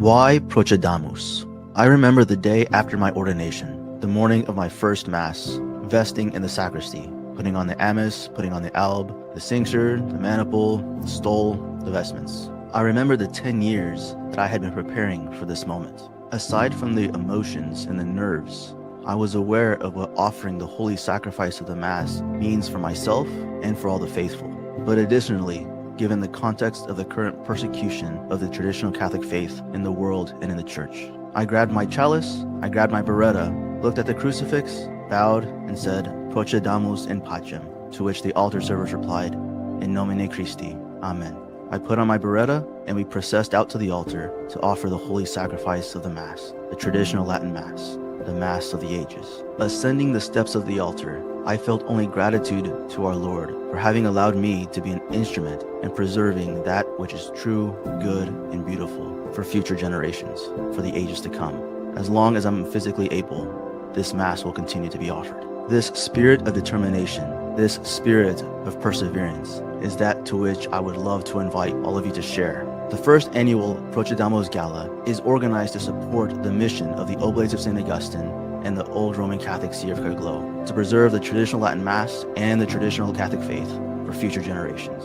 Why Procedamus? I remember the day after my ordination, the morning of my first Mass, vesting in the sacristy, putting on the amice, putting on the alb, the cincture, the maniple, the stole, the vestments. I remember the 10 years that I had been preparing for this moment. Aside from the emotions and the nerves, I was aware of what offering the holy sacrifice of the Mass means for myself and for all the faithful. But additionally, given the context of the current persecution of the traditional Catholic faith in the world and in the Church. I grabbed my chalice, I grabbed my beretta, looked at the crucifix, bowed, and said, Procedamus in pacem, to which the altar servers replied, In nomine Christi, Amen. I put on my beretta, and we processed out to the altar to offer the holy sacrifice of the Mass, the traditional Latin Mass, the Mass of the ages. Ascending the steps of the altar, I felt only gratitude to our Lord for having allowed me to be an instrument in preserving that which is true, good, and beautiful for future generations, for the ages to come. As long as I'm physically able, this Mass will continue to be offered. This spirit of determination, this spirit of perseverance, is that to which I would love to invite all of you to share. The first annual Procedamus Gala is organized to support the mission of the Oblates of St. Augustine and the old Roman Catholic See of Caer-Glow to preserve the traditional Latin Mass and the traditional Catholic faith for future generations.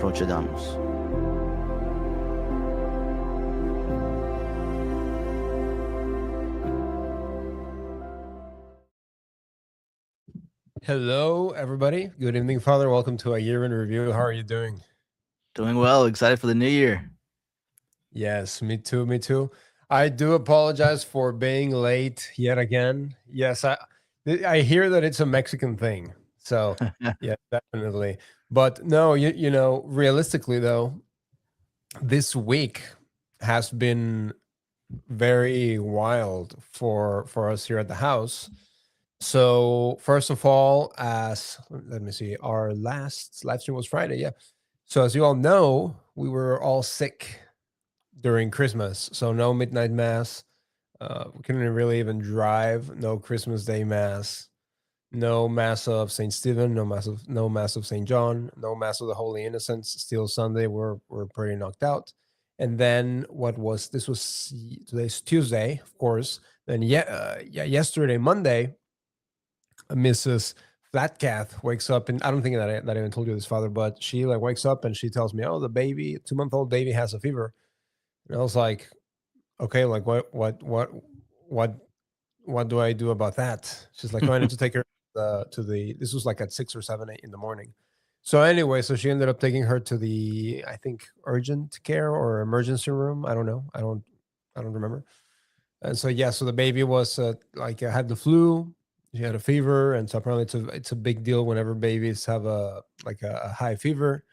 Procedamus. Hello, everybody. Good evening, Father. Welcome to a year in review. How are you doing? Doing well. Excited for the new year. Yes, me too. Me too. I do apologize for being late yet again. Yes, I hear that it's a Mexican thing. So, yeah, definitely. But no, you know, realistically though, this week has been very wild for us here at the house. So, first of all, as let me see, our last live stream was Friday. Yeah. So, as you all know, we were all sick during Christmas. So, no midnight mass. We couldn't really even drive. No Christmas Day mass. No mass of Saint Stephen. No mass of Saint John. No mass of the Holy Innocents. Still Sunday. We're pretty knocked out. And then what was this was today's Tuesday, of course. Then yesterday Monday, Mrs. Flatcath wakes up, and I don't think that I even told you this, Father, but she like wakes up and she tells me, "Oh, the baby, 2-month-old baby has a fever." And I was like, "Okay, like what, what do I do about that?" She's like, "Oh, I need to take her to the." This was like at 6 or 7 in the morning. So anyway, so she ended up taking her to the, I think, urgent care or emergency room. I don't know. I don't remember. And so yeah, so the baby was had the flu. She had a fever, and so apparently it's a big deal whenever babies have a high fever.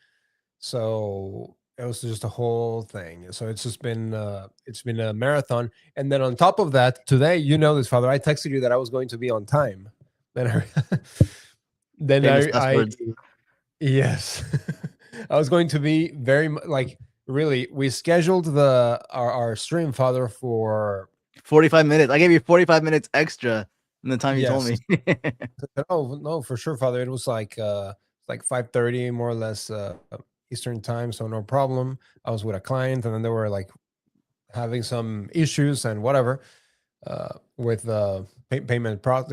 So it was just a whole thing. So it's been a marathon. And then on top of that, today, you know this, Father, I texted you that I was going to be on time. Then I, then Famous last I words. yes, I was going to be like really. We scheduled our stream, Father, for 45 minutes. I gave you 45 minutes extra in the time you told yes. me. Oh no, for sure, Father. It was like 5:30 more or less Eastern time, so no problem. I was with a client, and then they were like having some issues and whatever with payment. I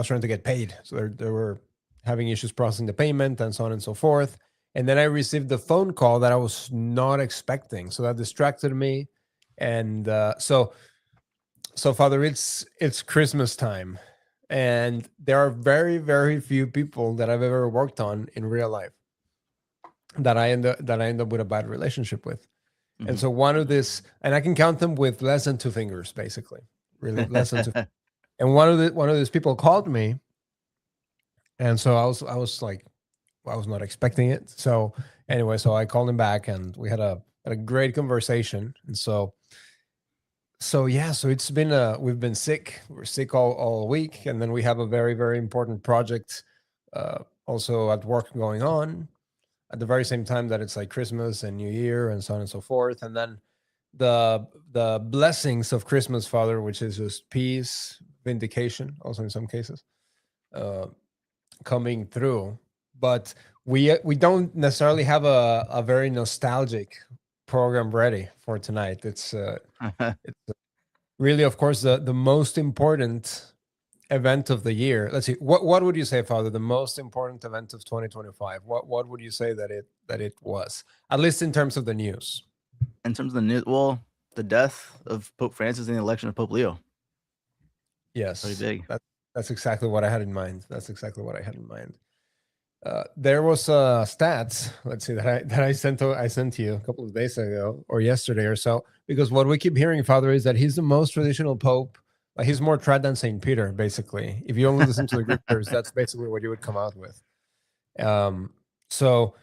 was trying to get paid, so they were having issues processing the payment and so on and so forth. And then I received the phone call that I was not expecting, so that distracted me. And so Father, it's Christmas time, and there are very few people that I've ever worked on in real life that I end up with a bad relationship with. And so one of this, and I can count them with less than two fingers, basically, really less than two. And one of these people called me, and so I was like, I was not expecting it. So anyway, so I called him back, and we had a great conversation. And so yeah, so it's been we've been sick. We're sick all week, and then we have a very important project also at work going on at the very same time that it's like Christmas and New Year and so on and so forth. And then the blessings of Christmas, Father, which is just peace, vindication, also in some cases, uh, coming through. But we don't necessarily have a very nostalgic program ready for tonight. It's really, of course, the most important event of the year. Let's see. What would you say, Father? The most important event of 2025. What would you say that it was? At least in terms of the news. In terms of the news, well, the death of Pope Francis and the election of Pope Leo. Pretty Yes, big. that's exactly what I had in mind. That's exactly what I had in mind. There was stats. Let's see that I sent to you a couple of days ago or yesterday or so. Because what we keep hearing, Father, is that he's the most traditional pope. Like he's more trad than Saint Peter, basically. If you only listen to the Greek prayers, that's basically what you would come out with. So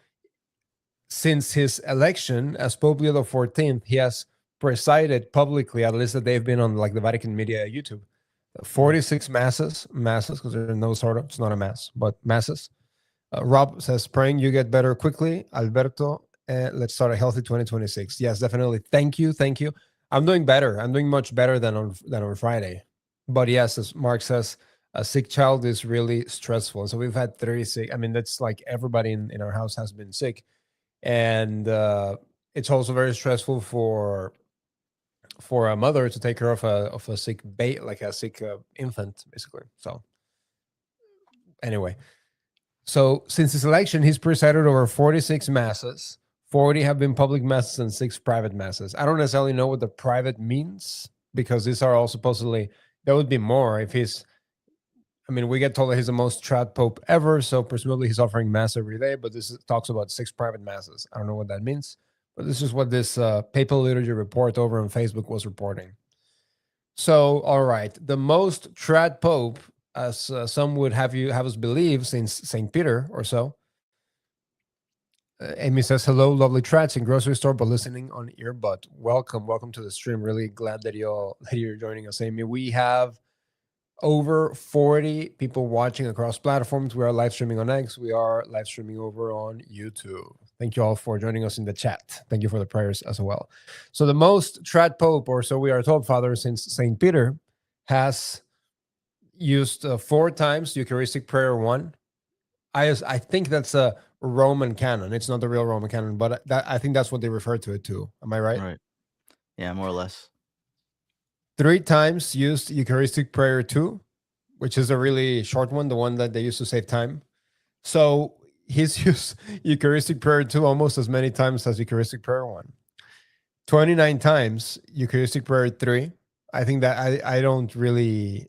since his election as Pope Leo the 14th, he has presided publicly, at least that they've been on like the Vatican Media YouTube, 46 masses because there's no sort of, it's not a mass, but masses. Rob says, praying you get better quickly. Alberto, let's start a healthy 2026. Yes, definitely. Thank you. I'm doing better. I'm doing much better than on Friday. But yes, as Mark says, a sick child is really stressful. So we've had 36. I mean, that's like everybody in our house has been sick. And it's also very stressful for a mother to take care of a sick like a sick infant, basically. So anyway. So since his election, he's presided over 46 masses. 40 have been public masses and 6 private masses. I don't necessarily know what the private means because these are all supposedly, there would be more if he's, I mean, we get told that he's the most trad pope ever. So presumably he's offering mass every day, but talks about 6 private masses. I don't know what that means, but this is what this papal liturgy report over on Facebook was reporting. So, all right, the most trad pope, as some would have us believe, since St. Peter or so. Amy says, hello, lovely trats in grocery store, but listening on earbud. Welcome to the stream. Really glad that you're joining us, Amy. We have over 40 people watching across platforms. We are live streaming on X. We are live streaming over on YouTube. Thank you all for joining us in the chat. Thank you for the prayers as well. So the most trad pope, or so we are told, Father, since St. Peter, has used 4 times Eucharistic prayer 1. I think that's a Roman canon. It's not the real Roman canon, but I think that's what they refer to it to. Am I right? Right. Yeah, more or less. 3 times used Eucharistic prayer 2, which is a really short one, the one that they used to save time. So he's used Eucharistic prayer 2 almost as many times as Eucharistic prayer 1. 29 times Eucharistic prayer 3. I think that I don't really,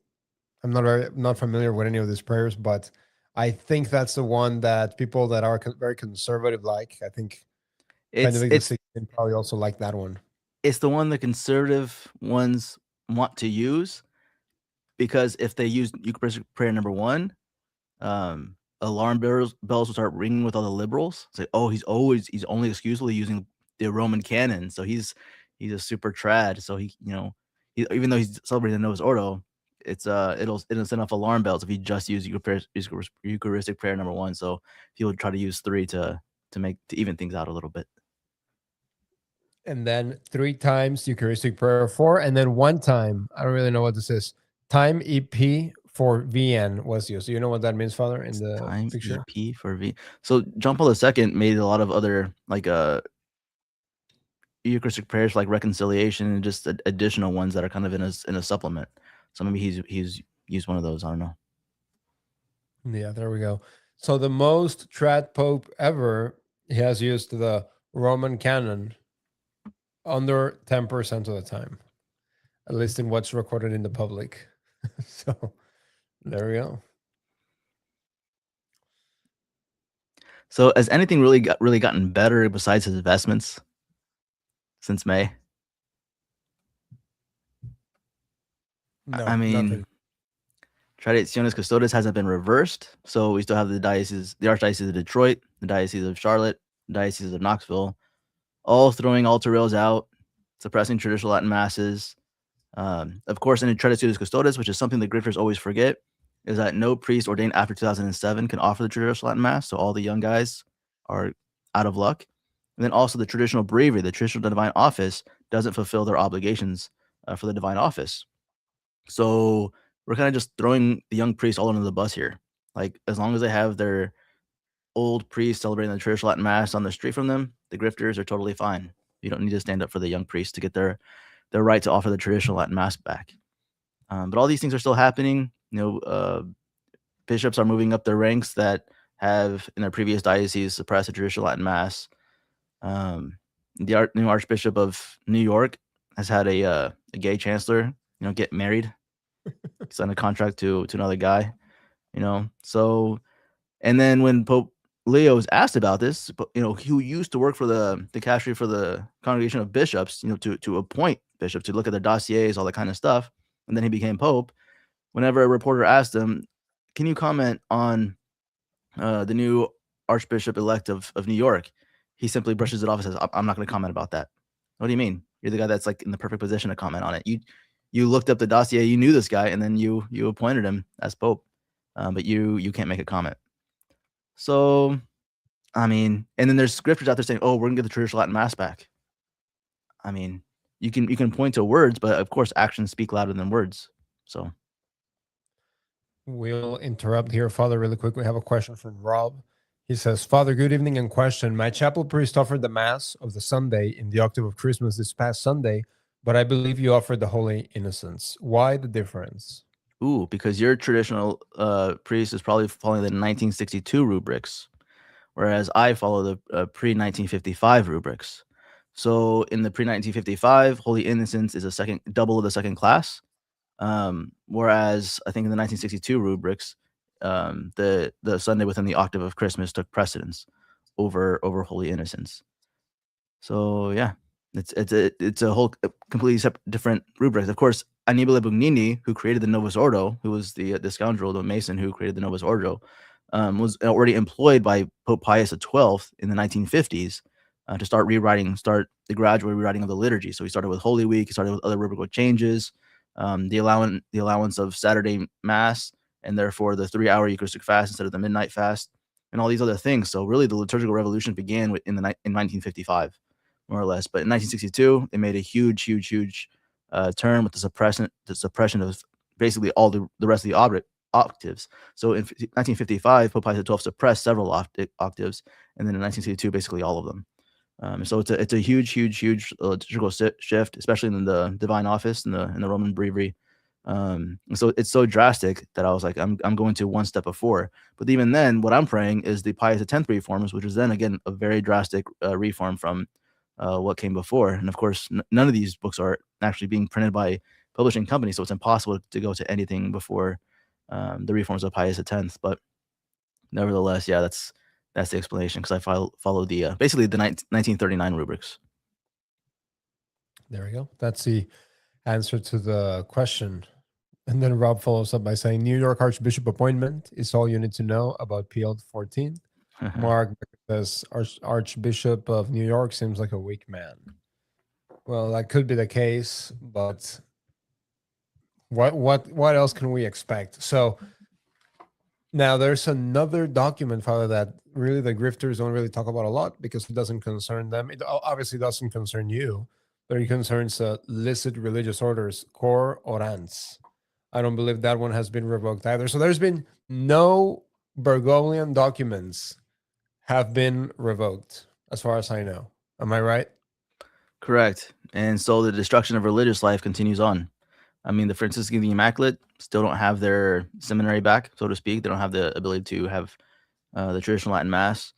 I'm not familiar with any of these prayers, but I think that's the one that people that are very conservative like. I think Benedict XVI probably also like that one. It's the one the conservative ones want to use, because if they use Eucharistic prayer number 1, alarm bells will start ringing with all the liberals. It's like, oh, he's only exclusively using the Roman canon, so he's a super trad. So he, even though he's celebrating the Novus Ordo, it'll send off alarm bells if you just use Eucharistic prayer number 1. So he will try to use 3 to even things out a little bit. And then 3 times Eucharistic prayer 4, and then 1 time, I don't really know what this is, time EP for VN was used. So you know what that means, Father, in the time picture? EP for V. So John Paul II made a lot of other like Eucharistic prayers, like reconciliation, and just additional ones that are kind of in a supplement. So maybe he's used one of those. I don't know. Yeah, there we go. So the most trad pope ever, he has used the Roman canon under 10% of the time, at least in what's recorded in the public. So there we go. So has anything really gotten better besides his investments since May? No, I mean, Traditionis Custodes hasn't been reversed, so we still have the Archdiocese of Detroit, the Diocese of Charlotte, the Diocese of Knoxville, all throwing altar rails out, suppressing traditional Latin masses. Of course, in Traditionis Custodes, which is something the grifters always forget, is that no priest ordained after 2007 can offer the traditional Latin mass, so all the young guys are out of luck. And then also the traditional breviary, the traditional divine office, doesn't fulfill their obligations for the divine office. So we're kind of just throwing the young priests all under the bus here. Like, as long as they have their old priests celebrating the traditional Latin Mass on the street from them, the grifters are totally fine. You don't need to stand up for the young priests to get their right to offer the traditional Latin Mass back. But all these things are still happening. Bishops are moving up their ranks that have, in their previous dioceses, suppressed the traditional Latin Mass. The new Archbishop of New York has had a gay chancellor, get married, sign a contract to another guy, So, and then when Pope Leo was asked about this, who used to work for the dicastery for the Congregation of Bishops, to appoint bishops, to look at their dossiers, all that kind of stuff, and then he became Pope. Whenever a reporter asked him, "Can you comment on the new Archbishop-elect of New York?" He simply brushes it off and says, "I'm not going to comment about that." What do you mean? You're the guy that's like in the perfect position to comment on it. You looked up the dossier, you knew this guy, and then you appointed him as Pope, but you can't make a comment. So, I mean, and then there's scriptures out there saying, "Oh, we're gonna get the traditional Latin Mass back." I mean, you can point to words, but of course, actions speak louder than words. So, We'll interrupt here, Father, really quick. We have a question from Rob. He says, "Father, good evening and question. My chapel priest offered the Mass of the Sunday in the octave of Christmas this past Sunday, but I believe you offered the Holy Innocents. Why the difference?" because your traditional priest is probably following the 1962 rubrics, whereas I follow the pre-1955 rubrics. So in the pre-1955, Holy Innocents is a double of the second class, whereas I think in the 1962 rubrics, the Sunday within the octave of Christmas took precedence over Holy Innocents. So yeah, it's a whole completely separate, different rubrics. Of course, Annibale Bugnini, who created the Novus Ordo, who was the scoundrel, the Mason who created the Novus Ordo, was already employed by Pope Pius XII in the 1950s to start the gradual rewriting of the liturgy. So he started with Holy Week, he started with other rubrical changes, the allowance of Saturday Mass, and therefore the 3-hour Eucharistic fast instead of the midnight fast, and all these other things. So really, the liturgical revolution began in 1955. More or less. But in 1962, they made a huge turn with the suppression of basically all the rest of the octaves. So in 1955, Pope Pius XII suppressed several octaves, and then in 1962, basically all of them. So it's a huge liturgical shift, especially in the Divine Office and the Roman Breviary. So it's so drastic that I was like, I'm going to one step before. But even then, what I'm praying is the Pius X reforms, which is then again a very drastic reform from what came before. And of course, none of these books are actually being printed by publishing companies, so it's impossible to go to anything before the reforms of Pius X. But nevertheless, yeah, that's the explanation, because I follow the basically the 1939 rubrics. There we go. That's the answer to the question. And then Rob follows up by saying, "New York Archbishop appointment is all you need to know about PL 14. Mark says, Archbishop of New York seems like a weak man. Well, that could be the case, but what else can we expect? So now there's another document, Father, that really the grifters don't really talk about a lot because it doesn't concern them. It obviously doesn't concern you, but it concerns illicit religious orders, cor orans. I don't believe that one has been revoked either. So there's been no Bergoglian documents have been revoked, as far as I know. Am I right? Correct. And so the destruction of religious life continues on. I mean, the Franciscan of the Immaculate still don't have their seminary back, so to speak. They don't have the ability to have the traditional Latin Mass.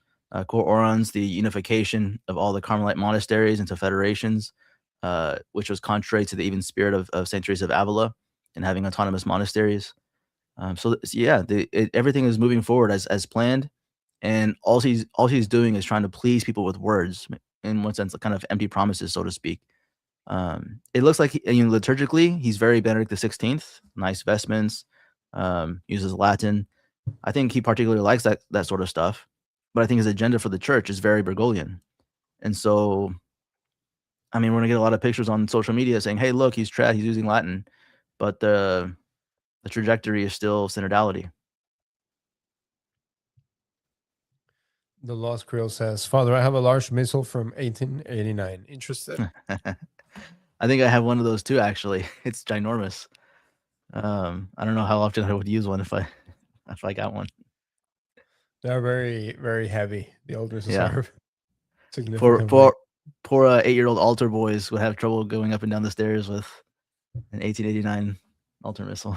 Cor Orans, the unification of all the Carmelite monasteries into federations, which was contrary to the even spirit of St. Teresa of Avila and having autonomous monasteries. So yeah, everything is moving forward as planned, and all he's doing is trying to please people with words, in one sense, like kind of empty promises, so to speak. It looks like liturgically he's very Benedict XVI, nice vestments, uses Latin. I think he particularly likes that sort of stuff, but I think his agenda for the church is very Bergoglian. And so, I mean, we're gonna get a lot of pictures on social media saying, "Hey, look, he's using Latin," but the trajectory is still synodality. The Lost Creole says, "Father, I have a large missal from 1889. Interested?" I think I have one of those too, actually. It's ginormous. I don't know how often I would use one if I got one. They're very, very heavy. The old dresses Yeah. are Poor significantly. poor poor 8-year-old altar boys would have trouble going up and down the stairs with an 1889 altar missal.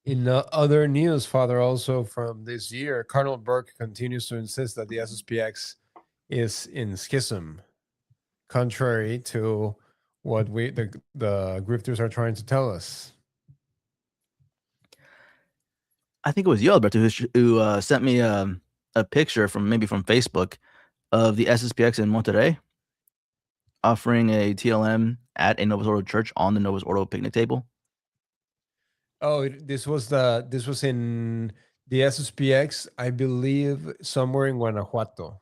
In other news, Father, also from this year, Cardinal Burke continues to insist that the SSPX is in schism, contrary to what the grifters are trying to tell us. I think it was you, Alberto, who sent me a picture from Facebook of the SSPX in Monterrey offering a TLM at a Novus Ordo church on the Novus Ordo picnic table. Oh, this was in the SSPX, I believe, somewhere in Guanajuato,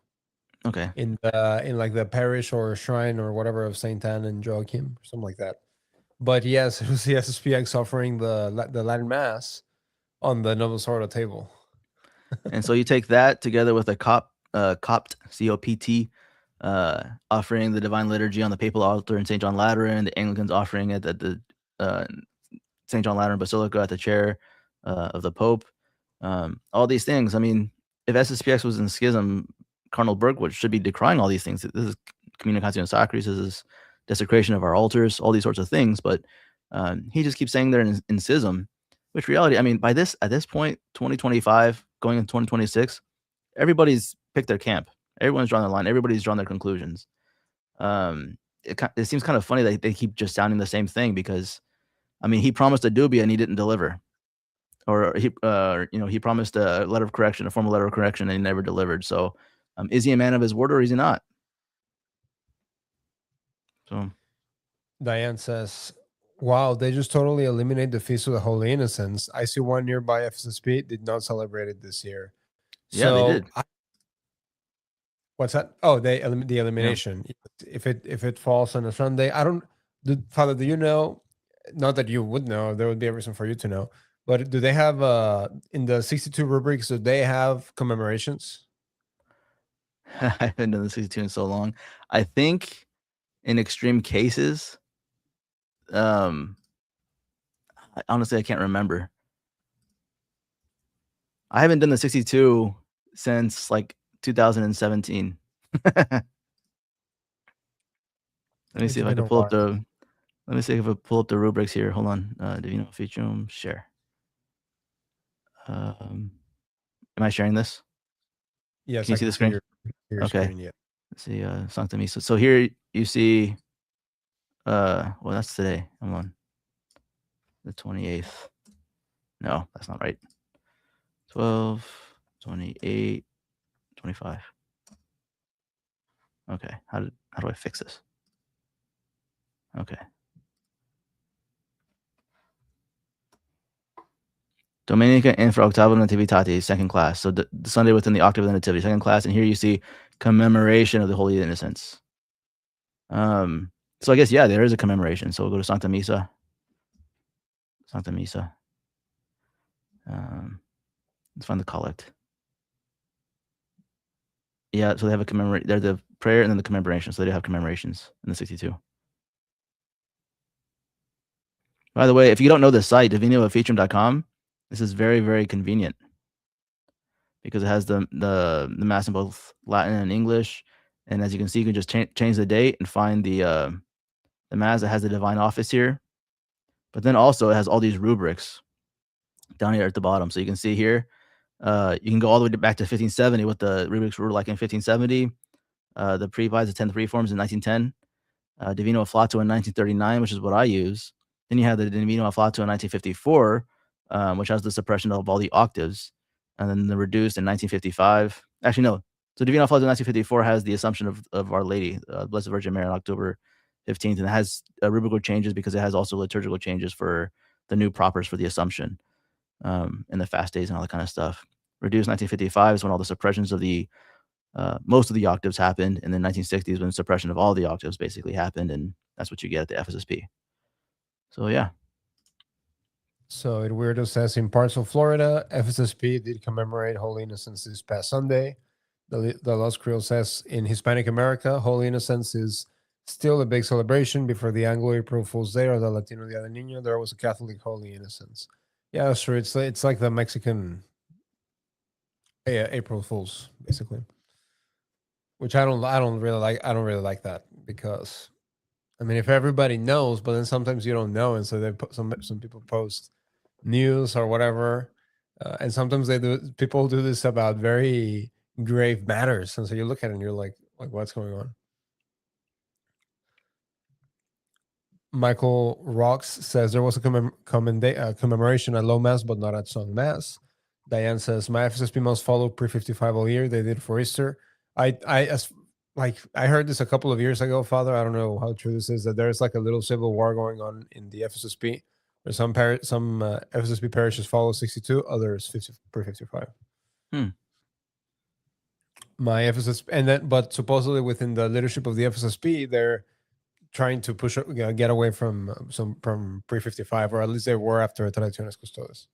Okay. in like the parish or shrine or whatever of Saint Anne and Joachim, something like that. But yes, it was the SSPX offering the Latin Mass on the Novus Ordo table. And so you take that together with a Copt, COPT, offering the Divine Liturgy on the papal altar in St. John Lateran, the Anglicans offering it at the St. John Lateran Basilica at the chair of the Pope. All these things. I mean, if SSPX was in schism, Cardinal Burke should be decrying all these things. This is communicatio sacris, this is desecration of our altars, all these sorts of things. But he just keeps saying they're in schism, which reality, I mean, at this point, 2025, going into 2026, everybody's picked their camp. Everyone's drawn their line. Everybody's drawn their conclusions. It seems kind of funny that they keep just sounding the same thing because, I mean, he promised a dubia and he didn't deliver. Or he promised a letter of correction, a formal letter of correction, and he never delivered. So, is he a man of his word or is he not? So, Diane says, wow, they just totally eliminate the Feast of the Holy Innocents. I see one nearby FSSP did not celebrate it this year. yeah, they did. What's that? Oh, the Yeah. elimination. If it falls on a Sunday, Father, do you know? Not that you would know. There would be a reason for you to know. But do they have in the 62 rubrics? Do they have commemorations? I haven't done the 62 in so long. I think in extreme cases, honestly, I can't remember. I haven't done the 62 since like 2017. Let me see if I can pull up the. Let me see if I pull up the rubrics here. Hold on. Divino Officium, share. Am I sharing this? Yes, Can you I see can the see screen? your Okay. screen. Yeah. Let's see. Sancta Misa. So here you see. Well, that's today. Hold on. The 28th. No, that's not right. 12, 28, 25. Okay. How do I fix this? Okay. Domenica infra octavo nativitate, second class. So the Sunday within the octave of the nativity, second class. And here you see commemoration of the Holy Innocents. So I guess, yeah, there is a commemoration. So we'll go to Sancta Misa. Sancta Misa. Let's find the collect. Yeah, so they have a commemorate. They're the prayer and then the commemoration. So they do have commemorations in the 62. By the way, if you don't know the site, divinoofficium.com, this is very, very convenient because it has the mass in both Latin and English. And as you can see, you can just change the date and find the mass that has the divine office here. But then also it has all these rubrics down here at the bottom. So you can see here, you can go all the way back to 1570, what the rubrics were like in 1570. The Prevides, the 10th Reforms in 1910. Divino Afflato in 1939, which is what I use. Then you have the Divino Afflato in 1954, which has the suppression of all the octaves. And then the reduced in 1955. Actually, no. So Divino Afflato in 1954 has the Assumption of Our Lady, Blessed Virgin Mary on October 15th. And it has rubrical changes because it has also liturgical changes for the new propers for the Assumption and the fast days and all that kind of stuff. Reduced 1955 is when all the suppressions of the most of the octaves happened, and then 1960s when suppression of all the octaves basically happened, and that's what you get at the FSSP. So yeah. So it weirdo says in parts of Florida, FSSP did commemorate Holy Innocents this past Sunday. The Los Creole says in Hispanic America, Holy Innocents is still a big celebration. Before the Anglo-April Fool's Day or the Latino Dia del Niño, there was a Catholic Holy Innocents. Yeah, sure. It's like the Mexican April Fools, basically. Which I don't really like. I don't really like that because I mean, if everybody knows, but then sometimes you don't know, and so they put some people post news or whatever, and sometimes they do. People do this about very grave matters, and so you look at it and you're like what's going on? Michael Rocks says there was a commemoration at low mass, but not at sung mass. Diane says my FSSP must follow pre-55 all year. They did for Easter. I heard this a couple of years ago, Father. I don't know how true this is. That there's like a little civil war going on in the FSSP, where some FSSP parishes follow 62, others 50 pre-55. Hmm. My FSSP, and then but supposedly within the leadership of the FSSP, they're trying to push get away from pre-55, or at least they were after Tradiciones Custodes.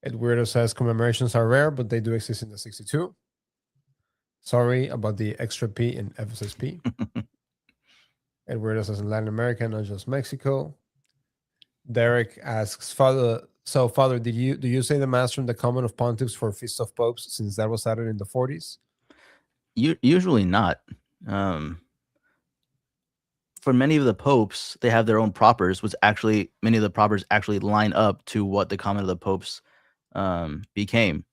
Eduardo says commemorations are rare, but they do exist in the 62. Sorry about the extra P in FSSP. Eduardo says in Latin America, not just Mexico. Derek asks, Father, do you say the Mass from the Common of Pontiffs for Feast of Popes, since that was added in the 40s? Usually not. For many of the popes, they have their own propers, which actually many of the propers actually line up to what the Common of the Popes became.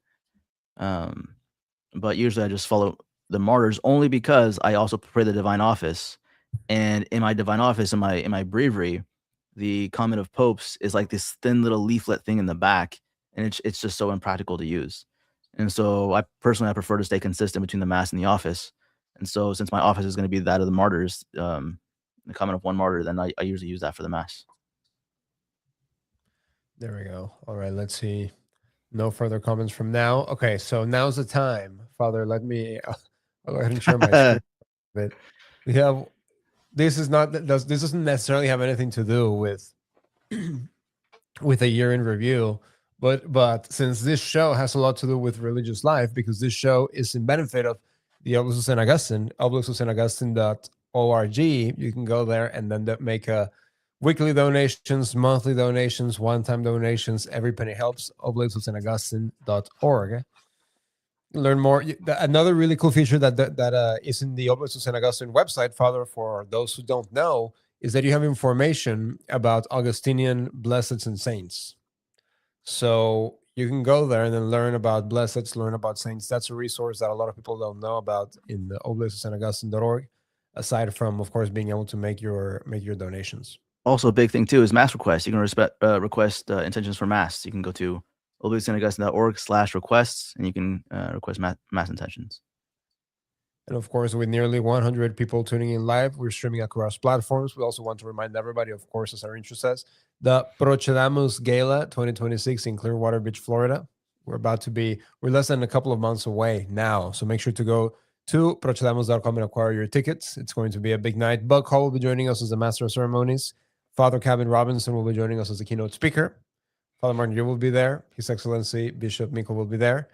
But usually I just follow the martyrs only because I also pray the divine office. And in my divine office, in my breviary, the Common of Popes is like this thin little leaflet thing in the back, and it's just so impractical to use. And so I prefer to stay consistent between the Mass and the office. And so since my office is going to be that of the martyrs, the Common of one martyr, then I usually use that for the Mass. There we go. All right, let's see. No further comments from now. Okay, so now's the time, Father. Let me I'll go ahead and share my screen. But we have this doesn't necessarily have anything to do with with a year in review, but since this show has a lot to do with religious life, because this show is in benefit of the Oblates of St. Augustine, oblatesofstaugustine.org, you can go there and then make a weekly donations, monthly donations, one-time donations. Every penny helps. oblatesofstaugustine.org. Learn more. Another really cool feature that is in the Oblates of St. Augustine website, Father, for those who don't know, is that you have information about Augustinian blesseds and saints. So you can go there and then learn about blesseds, learn about saints. That's a resource that a lot of people don't know about in the oblatesofstaugustine.org, aside from, of course, being able to make your donations. Also, a big thing too is Mass requests. You can request intentions for Mass. You can go to oblatesofstaugustine.org/requests, and you can request Mass intentions. And of course, with nearly 100 people tuning in live, we're streaming across platforms. We also want to remind everybody, of course, as our intro says, the Procedamus Gala 2026 in Clearwater Beach, Florida. We're less than a couple of months away now. So make sure to go to procedamus.com and acquire your tickets. It's going to be a big night. Buck Hall will be joining us as the Master of Ceremonies. Father Kevin Robinson will be joining us as the keynote speaker. Father Martin, you will be there. His Excellency Bishop Miko will be there.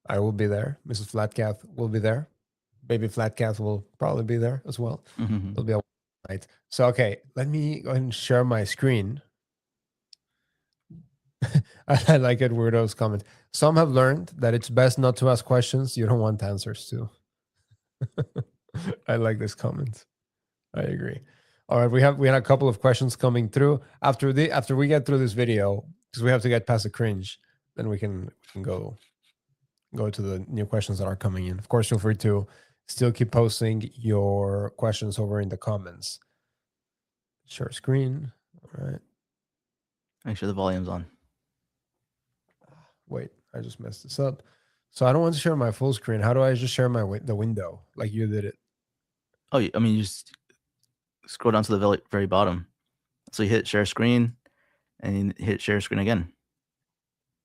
I will be there. Mrs. Flatcath will be there. Baby Flatcath will probably be there as well. Mm-hmm. It'll be a night. So, okay, let me go ahead and share my screen. I like Eduardo's comment. Some have learned that it's best not to ask questions you don't want answers to. I like this comment. I agree. All right, we had a couple of questions coming through. After we get through this video, because we have to get past the cringe, then we can go to the new questions that are coming in. Of course, feel free to still keep posting your questions over in the comments. Share screen. All right. Make sure the volume's on. Wait, I just messed this up. So I don't want to share my full screen. How do I just share the window like you did it? Oh, I mean, you just scroll down to the very bottom. So you hit share screen, and you hit share screen again.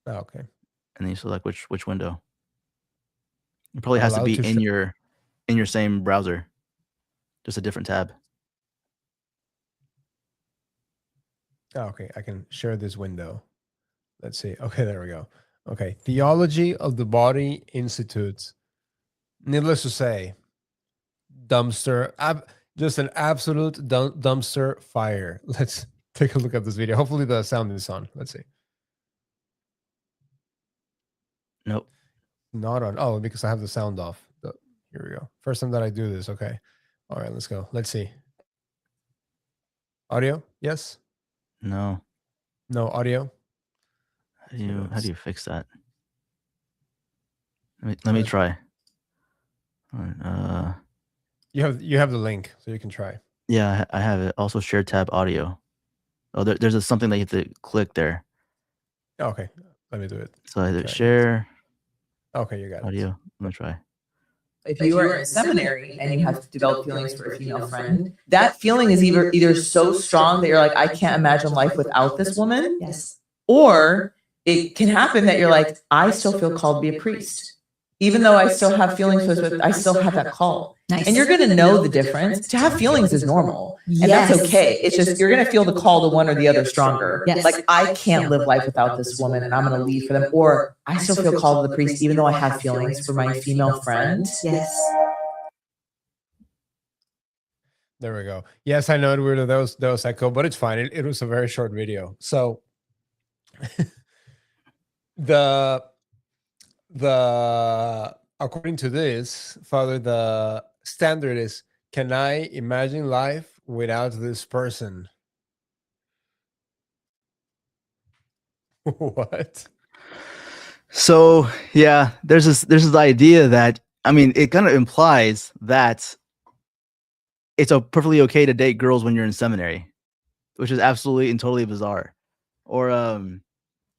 Oh, okay. And then you select which window. It probably has to be in your same browser, just a different tab. Oh, okay, I can share this window. Let's see. Okay, there we go. Okay, Theology of the Body Institute. Needless to say, dumpster, just an absolute dumpster fire. Let's take a look at this video. Hopefully the sound is on. Let's see. Nope. Not on. Oh, because I have the sound off. Here we go. First time that I do this. Okay. All right, let's go. Let's see. Audio? Yes. No. No audio. How do you fix that? Let me try. All right, you have the link, so you can try. yeah, I have it. Also, share tab audio. Oh, there's something that you have to click there. Okay, let me do it. So I share. Okay, you got audio. it. Let me try. If you are in seminary and you have developed feelings for a female friend, that feeling is either so strong that you're like, I can't imagine life without this woman. Yes. Or it can happen that you're like, I still feel called to be a priest. Even though I still have feelings for this, I still have that call. Nice. And you're going to know the difference. To have feelings is normal. And Yes. that's okay. It's just, you're going to feel the call to one or the other stronger. Yes. Like, I can't live life without this woman and I'm going to leave for them. Or I still feel called to the priest, even though I have feelings for my female friend. Yes. There we go. Yes, I know that was echo, but it's fine. It was a very short video. So the according to this, Father, the standard is, can I imagine life without this person? What? So yeah, there's this idea that, I mean, it kind of implies that it's perfectly okay to date girls when you're in seminary, which is absolutely and totally bizarre. Or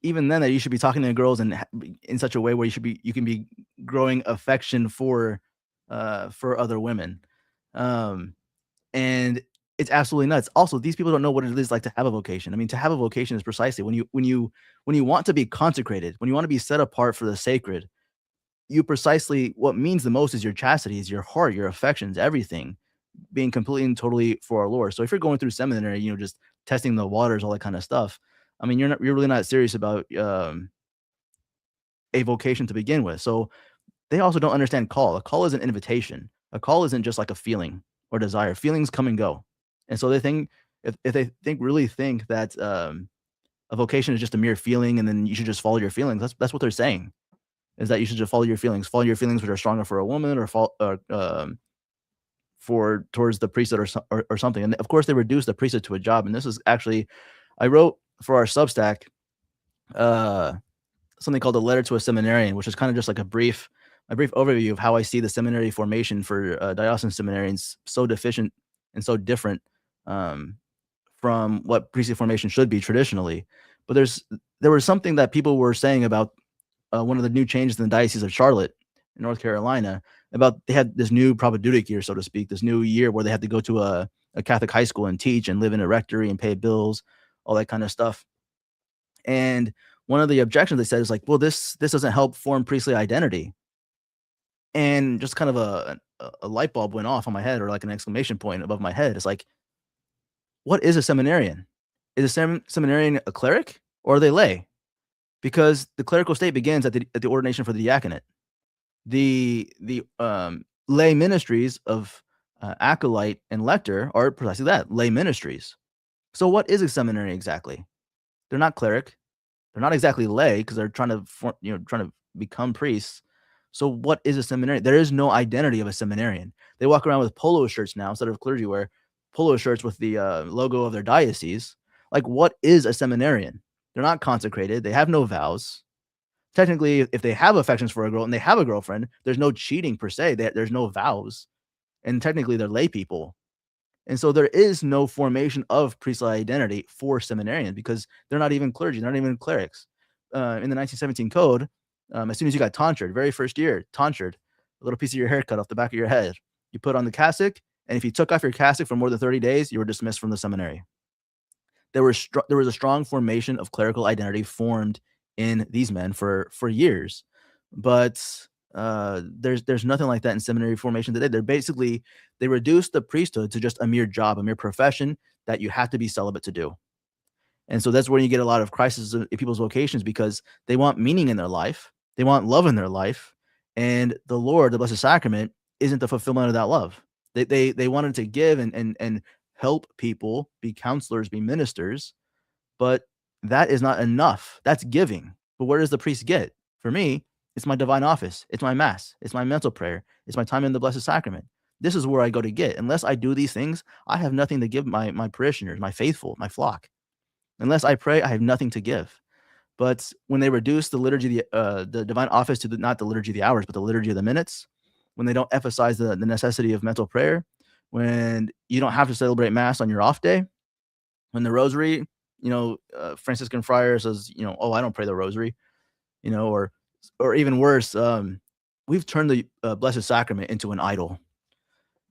even then, that you should be talking to girls in such a way where you can be growing affection for other women, and it's absolutely nuts. Also, these people don't know what it is like to have a vocation. I mean, to have a vocation is precisely when you want to be consecrated, when you want to be set apart for the sacred. You precisely, what means the most is your chastity, is your heart, your affections, everything being completely and totally for our Lord. So if you're going through seminary, just testing the waters, all that kind of stuff, I mean, you're really not serious about a vocation to begin with. So they also don't understand call. A call is an invitation. A call isn't just like a feeling or desire. Feelings come and go. And so they think, if they really think that a vocation is just a mere feeling and then you should just follow your feelings, that's what they're saying, is that you should just follow your feelings which are stronger for a woman, or for towards the priesthood or something. And of course they reduce the priesthood to a job. And this is actually, I wrote for our Substack something called a letter to a seminarian, which is kind of just like a brief overview of how I see the seminary formation for diocesan seminarians so deficient and so different from what priesthood formation should be traditionally. But there was something that people were saying about one of the new changes in the Diocese of Charlotte in North Carolina, about they had this new propedeutic year, so to speak, this new year where they had to go to a Catholic high school and teach and live in a rectory and pay bills, all that kind of stuff. And one of the objections they said is like, well, this doesn't help form priestly identity. And just kind of a light bulb went off on my head, or like an exclamation point above my head. It's like, what is a seminarian? Is a seminarian a cleric, or are they lay? Because the clerical state begins at the ordination for the diaconate. The lay ministries of acolyte and lector are precisely that, lay ministries. So what is a seminary exactly? They're not cleric. They're not exactly lay, because they're trying to become priests. So what is a seminary? There is no identity of a seminarian. They walk around with polo shirts now instead of clergy wear, polo shirts with the logo of their diocese. Like, what is a seminarian? They're not consecrated. They have no vows. Technically, if they have affections for a girl and they have a girlfriend, there's no cheating per se. There's no vows. And technically, they're lay people. And so there is no formation of priestly identity for seminarians, because they're not even clergy. They're not even clerics. In the 1917 code, as soon as you got tonsured, very first year, tonsured, a little piece of your hair cut off the back of your head, you put on the cassock, and if you took off your cassock for more than 30 days, you were dismissed from the seminary. There was a strong formation of clerical identity formed in these men for years, but there's nothing like that in seminary formation today. They reduced the priesthood to just a mere job, a mere profession that you have to be celibate to do. And so that's where you get a lot of crises in people's vocations, because they want meaning in their life, they want love in their life, and the Lord, the Blessed Sacrament, isn't the fulfillment of that love. They wanted to give and help people, be counselors, be ministers, but that is not enough. That's giving. But where does the priest get? For me, It's my divine office. It's my mass. It's my mental prayer. It's my time in the Blessed Sacrament. This is where I go to get. Unless I do these things, I have nothing to give my parishioners, my faithful, my flock. Unless I pray, I have nothing to give. But when they reduce the liturgy, the divine office to not the liturgy of the hours, but the liturgy of the minutes, when they don't emphasize the necessity of mental prayer, when you don't have to celebrate mass on your off day, when the rosary, Franciscan friar says, oh, I don't pray the rosary, or even worse, we've turned the Blessed Sacrament into an idol.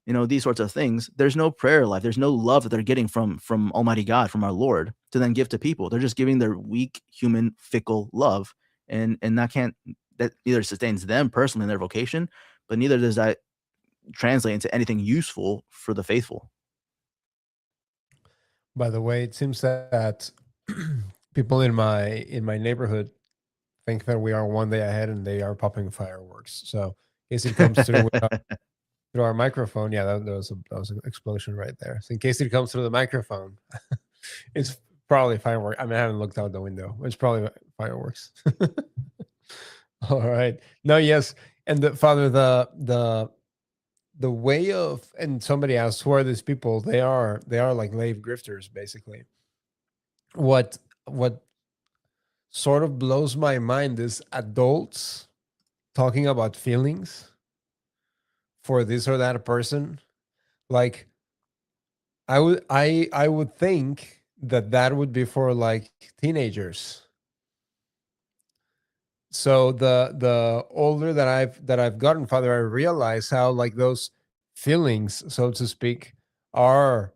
These sorts of things. There's no prayer life. There's no love that they're getting from Almighty God, from our Lord, to then give to people. They're just giving their weak, human, fickle love, and that neither sustains them personally in their vocation, but neither does that translate into anything useful for the faithful. By the way, it seems that people in my neighborhood think that we are one day ahead and they are popping fireworks. So in case it comes through through our microphone, yeah, that was an explosion right there. So in case it comes through the microphone, it's probably fireworks. I mean, I haven't looked out the window. It's probably fireworks. All right. No, yes, and Father, the way of, and somebody asked, who are these people? They are like lay grifters, basically. What sort of blows my mind is adults talking about feelings for this or that person. Like, I would think that would be for like teenagers. So the older that I've gotten, Father, I realize how like those feelings, so to speak, are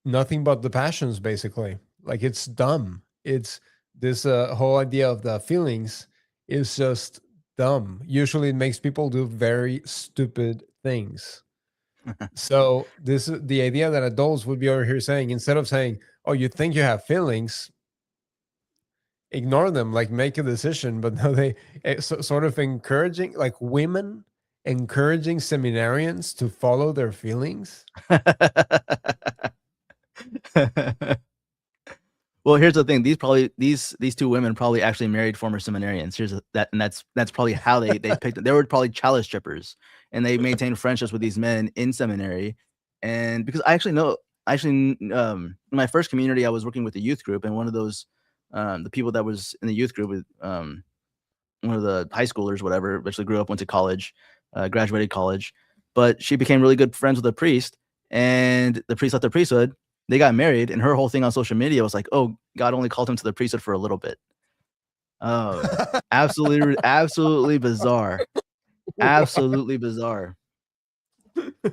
nothing but the passions, basically. Like, it's dumb. It's this whole idea of the feelings is just dumb. Usually it makes people do very stupid things. So this is the idea that adults would be over here saying, instead of saying, oh, you think you have feelings, ignore them, like make a decision. But no, they sort of encouraging, like women encouraging seminarians to follow their feelings. Well, here's the thing. These two women probably actually married former seminarians. That's probably how they picked it. They were probably chalice strippers, and they maintained friendships with these men in seminary. And because I actually know, in my first community, I was working with a youth group, and one of those, the people that was in the youth group with one of the high schoolers, whatever, actually grew up, went to college, graduated college, but she became really good friends with a priest, and the priest left the priesthood. They got married, and her whole thing on social media was like, "Oh, God only called him to the priesthood for a little bit." Absolutely bizarre. Absolutely bizarre. There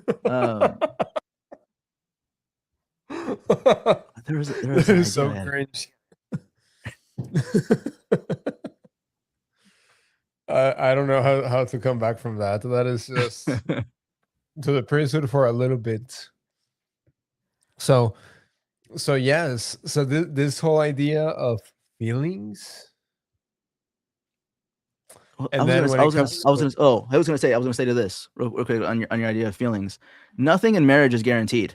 was That is so cringe. I don't know how to come back from that. That is just to the priesthood for a little bit. So yes. So this whole idea of feelings. I was gonna say to this real quick on your idea of feelings. Nothing in marriage is guaranteed.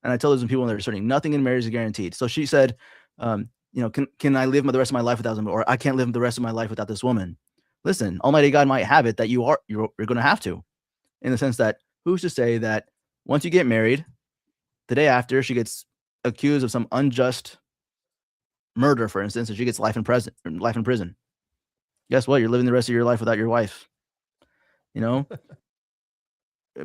And I tell those people when they're starting, nothing in marriage is guaranteed. So she said, can I live the rest of my life without them, or I can't live the rest of my life without this woman? Listen, Almighty God might have it that you're going to have to, in the sense that who's to say that once you get married, the day after she gets accused of some unjust murder, for instance, and she gets life in prison. Guess what? You're living the rest of your life without your wife. A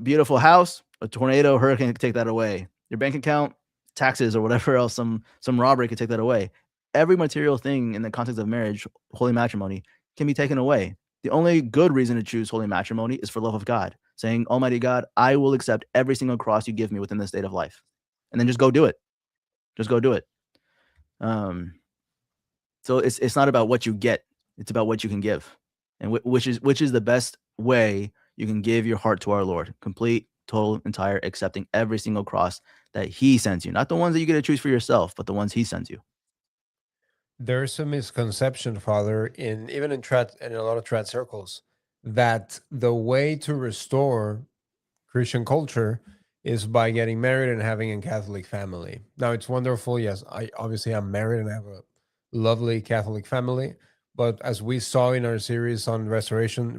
beautiful house, a tornado, hurricane could take that away. Your bank account, taxes, or whatever else, some robbery could take that away. Every material thing in the context of marriage, holy matrimony, can be taken away. The only good reason to choose holy matrimony is for love of God, saying, Almighty God, I will accept every single cross you give me within this state of life. And then just go do it. Just go do it. So it's not about what you get. It's about what you can give. And which is the best way you can give your heart to our Lord. Complete, total, entire, accepting every single cross that he sends you. Not the ones that you get to choose for yourself, but the ones he sends you. There's a misconception, Father, in a lot of trad circles, that the way to restore Christian culture is by getting married and having a Catholic family. Now, it's wonderful. Yes, I obviously am married and I have a lovely Catholic family, But as we saw in our series on the restoration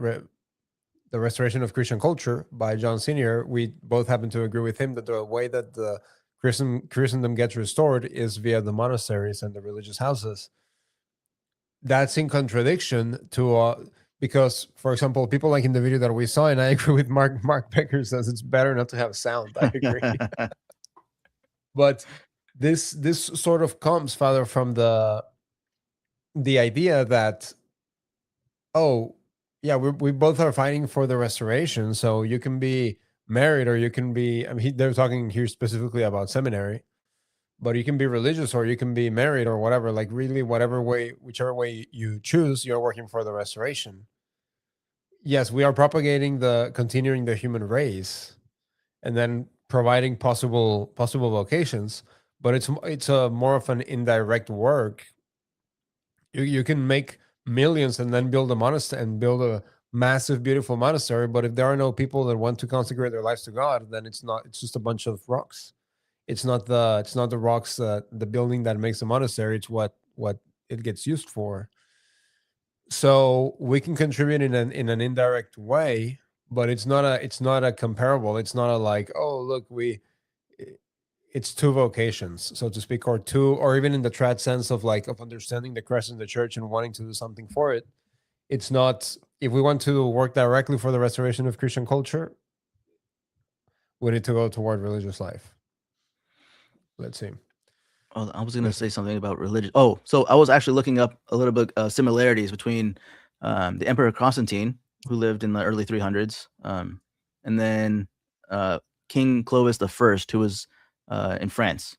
of Christian culture by John Senior, we both happen to agree with him that the way that the Christendom gets restored is via the monasteries and the religious houses. That's in contradiction to because, for example, people like in the video that we saw, and I agree with Mark Becker says it's better not to have sound. I agree. But this sort of comes, Father, from the idea that, oh, yeah, we both are fighting for the restoration. So you can be married or you can be, I mean, they're talking here specifically about seminary, but you can be religious or you can be married or whatever, like really whatever way, whichever way you choose, you're working for the restoration. Yes, we are propagating continuing the human race and then providing possible vocations, but it's a more of an indirect work. You can make millions and then build a monastery and build a massive beautiful monastery, but if there are no people that want to consecrate their lives to God, then it's just a bunch of rocks. It's not the rocks, the building that makes a monastery. It's what it gets used for. So we can contribute in an indirect way, but it's not a comparable. It's not a like, oh look, it's two vocations, so to speak, or two, or even in the trad sense of like of understanding the Christ in the church and wanting to do something for it. It's not, if we want to work directly for the restoration of Christian culture, we need to go toward religious life. Let's see. Oh, I was going to say something about religion. Oh, so I was actually looking up a little bit similarities between the Emperor Constantine, who lived in the early 300s, and then King Clovis I, who was in France.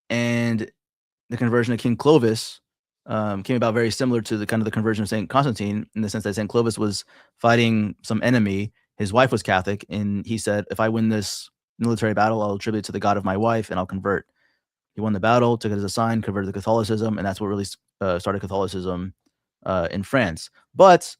And the conversion of King Clovis came about very similar to the kind of the conversion of St. Constantine, in the sense that St. Clovis was fighting some enemy. His wife was Catholic, and he said, if I win this military battle, I'll attribute it to the God of my wife, and I'll convert. He won the battle, took it as a sign, converted to Catholicism, and that's what really started Catholicism in France. But,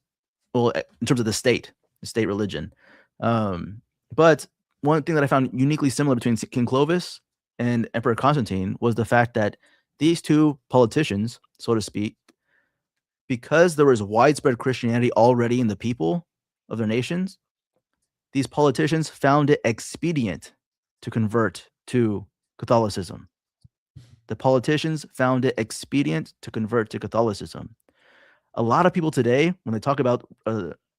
well, in terms of the state religion. But one thing that I found uniquely similar between King Clovis and Emperor Constantine was the fact that these two politicians, so to speak, because there was widespread Christianity already in the people of their nations, these politicians found it expedient to convert to Catholicism. The politicians found it expedient to convert to Catholicism. A lot of people today, when they talk about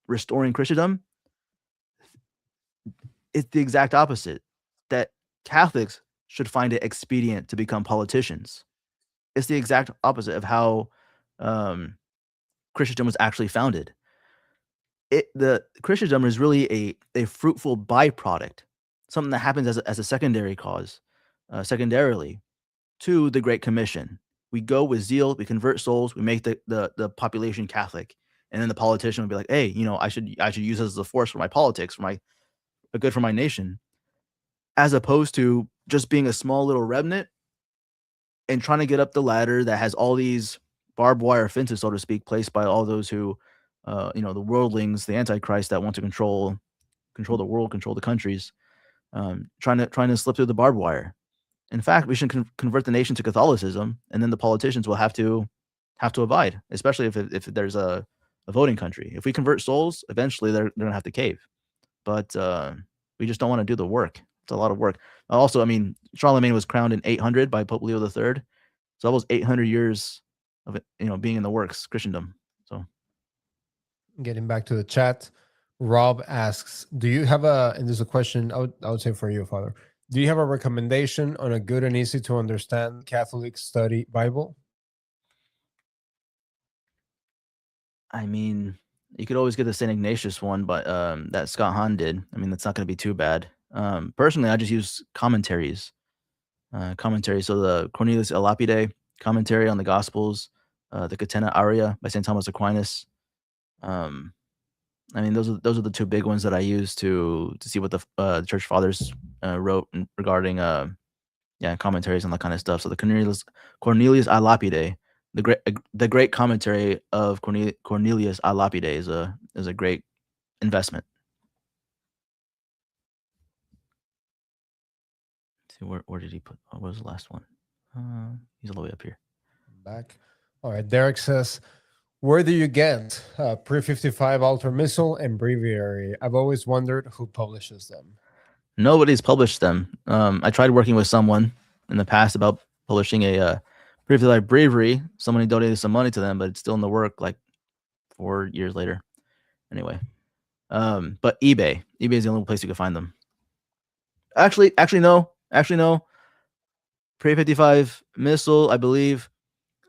restoring Christendom, it's the exact opposite, that Catholics should find it expedient to become politicians. It's the exact opposite of how Christendom was actually founded. The Christendom is really a fruitful byproduct, something that happens as a secondary cause, secondarily, to the Great Commission. We go with zeal, we convert souls, we make the population Catholic, and then the politician will be like, hey, I should use this as a force for my politics, for a good for my nation, as opposed to just being a small little remnant and trying to get up the ladder that has all these barbed wire fences, so to speak, placed by all those who, the worldlings, the Antichrist that want to control the world, control the countries, trying to slip through the barbed wire. In fact, we should convert the nation to Catholicism, and then the politicians will have to abide, especially if there's a voting country. If we convert souls, eventually they're going to have to cave. But we just don't want to do the work. It's a lot of work. Also, I mean, Charlemagne was crowned in 800 by Pope Leo III. So almost 800 years of it, being in the works, Christendom. So getting back to the chat, Rob asks, do you have and there's a question I would say for you, Father. Do you have a recommendation on a good and easy to understand Catholic study Bible? I mean, you could always get the St. Ignatius one, but that Scott Hahn did. I mean, that's not going to be too bad. Personally, I just use commentaries. So the Cornelius a Lapide commentary on the Gospels, the Catena Aria by St. Thomas Aquinas. I mean, those are the two big ones that I use to see what the Church Fathers wrote regarding commentaries and that kind of stuff. So the Cornelius a Lapide, the great commentary of Cornelius a Lapide is a great investment. Let's see, where did he put? What was the last one? He's all the way up here. Back. All right. Derek says, Where do you get Pre-55 Altar Missal and Breviary? I've always wondered who publishes them. Nobody's published them. I tried working with someone in the past about publishing a Pre-55 breviary. Somebody donated some money to them, but it's still in the work like 4 years later. Anyway, but eBay is the only place you can find them. Actually no. Pre-55 Missal, I believe.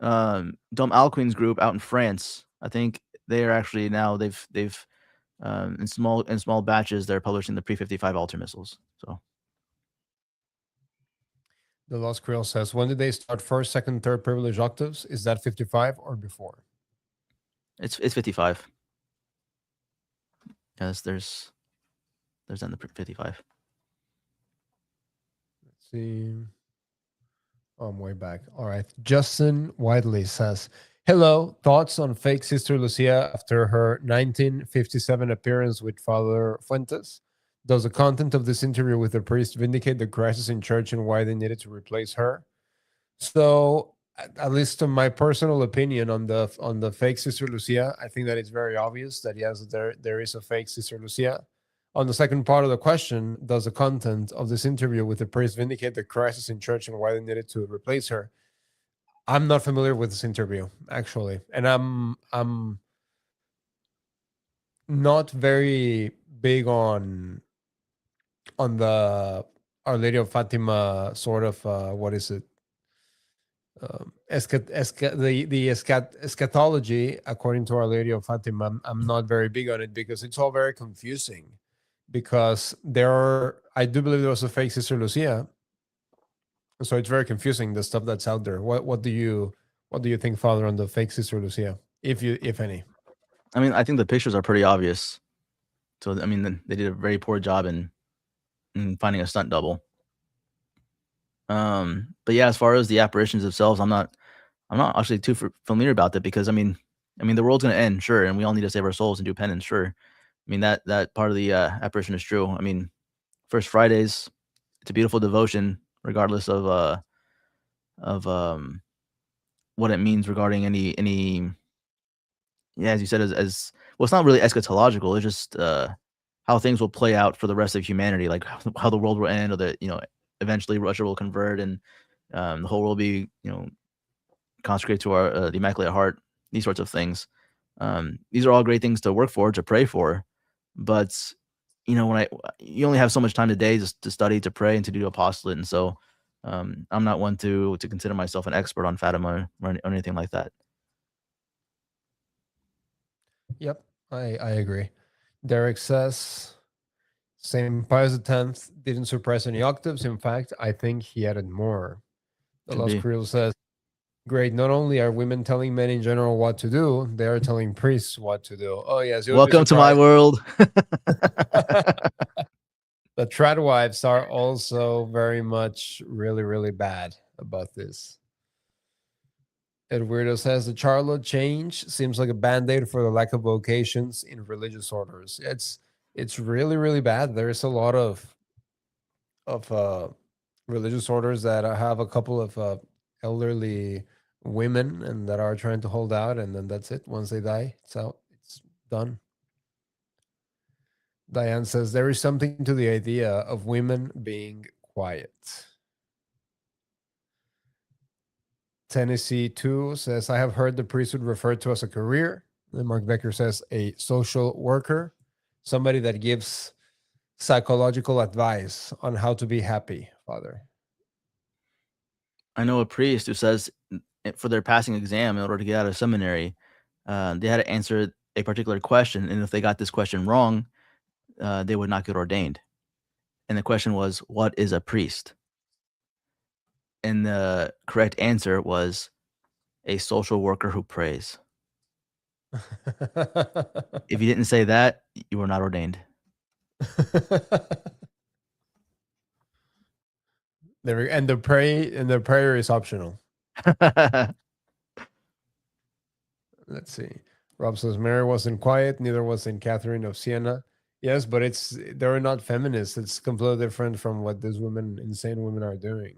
Dom Alcuin's group out in France. I think they are actually now they've in small batches they're publishing the Pre-55 altar missals. So The Lost Creole says, when did they start first, second, third privilege octaves? Is that 55 or before? it's 55. Yes, there's on the 55. Let's see. Oh, I'm way back. All right. Justin Whiteley says, hello, thoughts on fake Sister Lucia after her 1957 appearance with Father Fuentes? Does the content of this interview with the priest vindicate the crisis in church and why they needed to replace her? So, at least to my personal opinion on the fake Sister Lucia, I think that it's very obvious that yes, there is a fake Sister Lucia. On the second part of the question, does the content of this interview with the priest vindicate the crisis in church and why they needed to replace her? I'm not familiar with this interview, actually, and I'm not very big on the Our Lady of Fatima sort of what is it? Eschatology according to Our Lady of Fatima. I'm not very big on it because it's all very confusing. Because I do believe there was a fake Sister Lucia, so it's very confusing the stuff that's out there. What do you think, Father, on the fake Sister Lucia, if any? I mean, I think the pictures are pretty obvious. So I mean, they did a very poor job in finding a stunt double. But yeah, as far as the apparitions themselves, I'm not actually too familiar about that because I mean, the world's gonna end, sure, and we all need to save our souls and do penance, sure. I mean, that part of the apparition is true. I mean, First Fridays, it's a beautiful devotion, regardless of what it means regarding any yeah, as you said, as well, it's not really eschatological. It's just how things will play out for the rest of humanity, like how the world will end, or that eventually Russia will convert and the whole world will be consecrated to our the Immaculate Heart. These sorts of things. These are all great things to work for, to pray for, but when you only have so much time today just to study, to pray, and to do apostolate, and so I'm not one to consider myself an expert on Fatima or anything like that. Yep, I agree. Derek says, St. Pius X didn't suppress any octaves. In fact, I think he added more. The Lost Creole says, great. Not only are women telling men in general what to do, they are telling priests what to do. Oh, yes. Welcome to my world. The trad wives are also very much really, really bad about this. Eduardo says the Charlotte change seems like a band-aid for the lack of vocations in religious orders. It's really, really bad. There's a lot of religious orders that have a couple of elderly women and that are trying to hold out, and then that's it. Once they die, it's out. It's done. Diane says there is something to the idea of women being quiet. Tennessee 2 says, I have heard the priesthood referred to as a career. And Mark Becker says a social worker, somebody that gives psychological advice on how to be happy, Father. I know a priest who says for their passing exam, in order to get out of seminary, they had to answer a particular question, and if they got this question wrong, they would not get ordained. And the question was, what is a priest? And the correct answer was a social worker who prays. If you didn't say that, you were not ordained. And the prayer is optional. Let's see. Rob says Mary wasn't quiet, neither was Saint Catherine of Siena. Yes, but they're not feminists. It's completely different from what these women, insane women, are doing.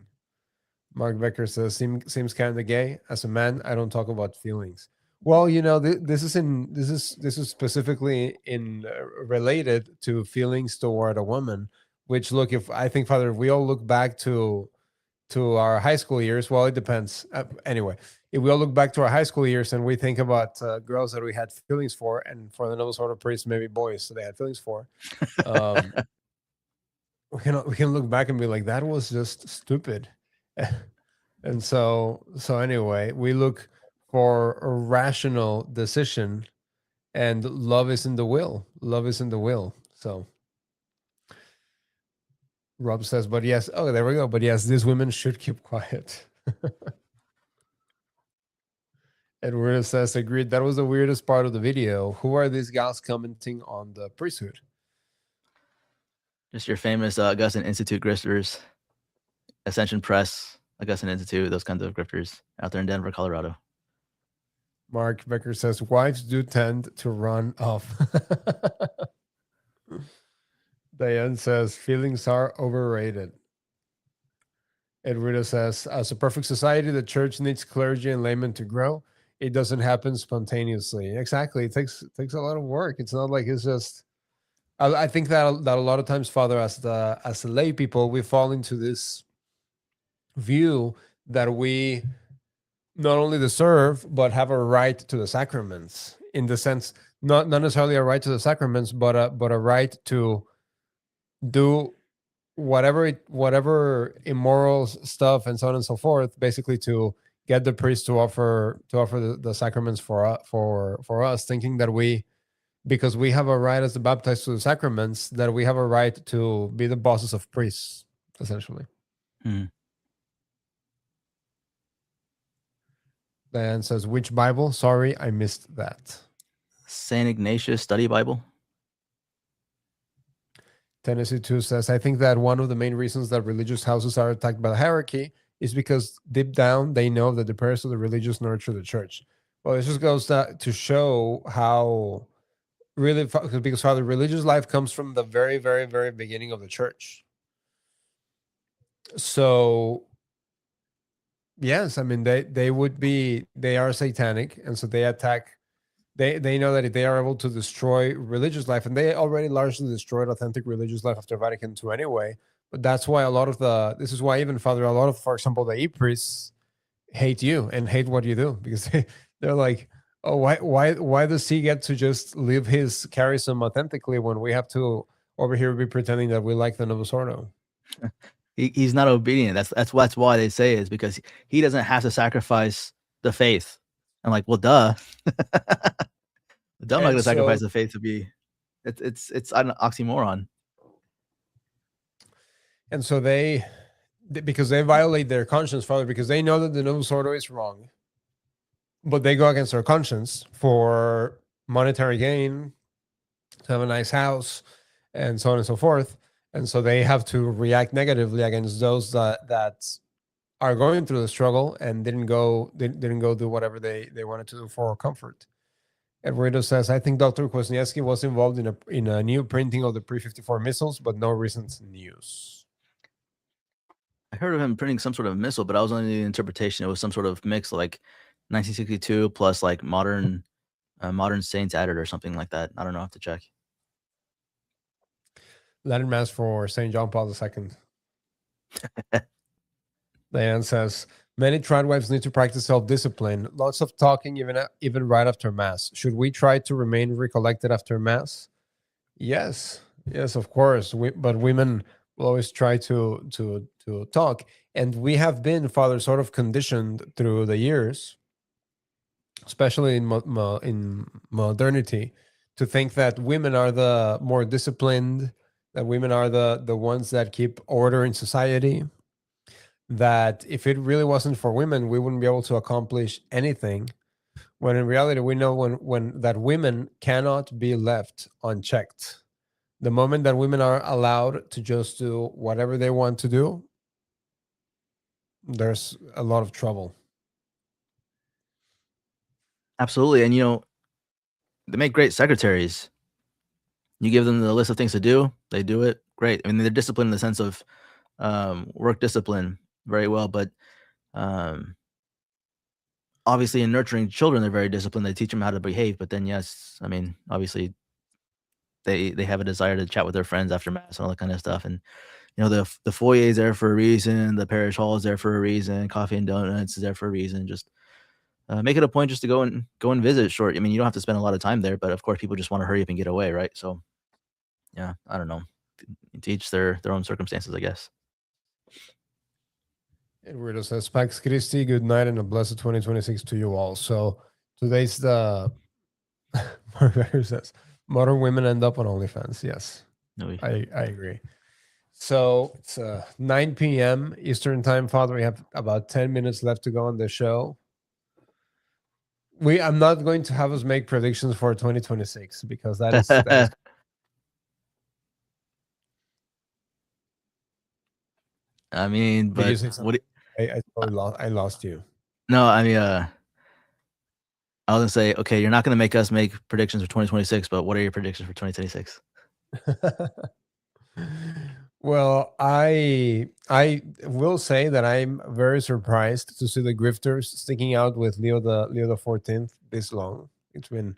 Mark Becker says seems kind of gay. As a man, I don't talk about feelings. Well, this is specifically in related to feelings toward a woman. Which, look, if I think, Father, if we all look back to our high school years, well, it depends. Anyway, if we all look back to our high school years and we think about girls that we had feelings for, and for the noble sort of priests, maybe boys that they had feelings for, um, we can look back and be like, that was just stupid. And so anyway, we look for a rational decision, and love is in the will. Love is in the will. So Rob says, but yes, oh, there we go. But yes, these women should keep quiet. Edward says, agreed. That was the weirdest part of the video. Who are these guys commenting on the priesthood? Just your famous Augustine Institute grifters, Ascension Press, Augustine Institute, those kinds of grifters out there in Denver, Colorado. Mark Becker says, wives do tend to run off. Diane says, feelings are overrated. Edwina says, as a perfect society, the church needs clergy and laymen to grow. It doesn't happen spontaneously. Exactly. It takes a lot of work. It's not like it's just. I think that a lot of times, Father, as the lay people, we fall into this view that we not only deserve but have a right to the sacraments, in the sense not necessarily a right to the sacraments, but a right to do whatever immoral stuff and so on and so forth, basically to get the priest to offer the sacraments for us, thinking that because we have a right as the baptized to the sacraments, that we have a right to be the bosses of priests, essentially. Diane says, which Bible? Sorry, I missed that. St. Ignatius Study Bible. Tennessee 2 says, I think that one of the main reasons that religious houses are attacked by the hierarchy is because deep down they know that the prayers of the religious nurture the church. Well, it just goes to show how really, because Father, religious life comes from the very, very, very beginning of the church. So yes, I mean, they are satanic, and so they attack. They know that if they are able to destroy religious life, and they already largely destroyed authentic religious life after Vatican II anyway. But that's why this is why even, Father, a lot of, for example, the e-priests hate you and hate what you do, because they're like, oh, why does he get to just live his charism authentically when we have to over here be pretending that we like the Novus Ordo? He's not obedient. That's why they say is because he doesn't have to sacrifice the faith. I'm like, well, duh. I'm not going to sacrifice the faith to be. It's an oxymoron. And so because they violate their conscience, Father, because they know that the Novus Ordo is wrong, but they go against their conscience for monetary gain, to have a nice house, and so on and so forth. And so they have to react negatively against those that are going through the struggle and didn't go do whatever they wanted to do for comfort. Eduardo says, I think Dr. Kwasniewski was involved in a new printing of the pre-54 missals, but no recent news. I heard of him printing some sort of missal, but I was under the interpretation it was some sort of mix, like 1962 plus like modern saints added or something like that. I don't know. I have to check. Latin Mass for St. John Paul II. Diane says, many trad wives need to practice self-discipline. Lots of talking, even right after Mass. Should we try to remain recollected after Mass? Yes, of course. But women will always try to talk. And we have been, Father, sort of conditioned through the years, especially in modernity, to think that women are the more disciplined, that women are the ones that keep order in society, that if it really wasn't for women, we wouldn't be able to accomplish anything. When in reality, we know when that women cannot be left unchecked. The moment that women are allowed to just do whatever they want to do, there's a lot of trouble. Absolutely. And, they make great secretaries. You give them the list of things to do, they do it. Great. I mean, they're disciplined in the sense of work discipline very well, but obviously in nurturing children, they're very disciplined. They teach them how to behave. But then, yes, I mean, obviously they have a desire to chat with their friends after mass and all that kind of stuff. And the foyer is there for a reason. The parish hall is there for a reason. Coffee and donuts is there for a reason. Just make it a point just to go and visit short. I mean, you don't have to spend a lot of time there, but of course, people just want to hurry up and get away, right? So, yeah, I don't know. To each their own circumstances, I guess. Eduardo says, Pax Christi, good night and a blessed 2026 to you all. So today's the says modern women end up on OnlyFans. Yes, No, I agree. So it's 9 p.m. Eastern time, Father. We have about 10 minutes left to go on the show. I'm not going to have us make predictions for 2026 because that is I mean, but what? I lost you. No, I mean, I was gonna say, okay, you're not gonna make us make predictions for 2026, but what are your predictions for 2026? Well, I will say that I'm very surprised to see the grifters sticking out with Leo the 14th this long. It's been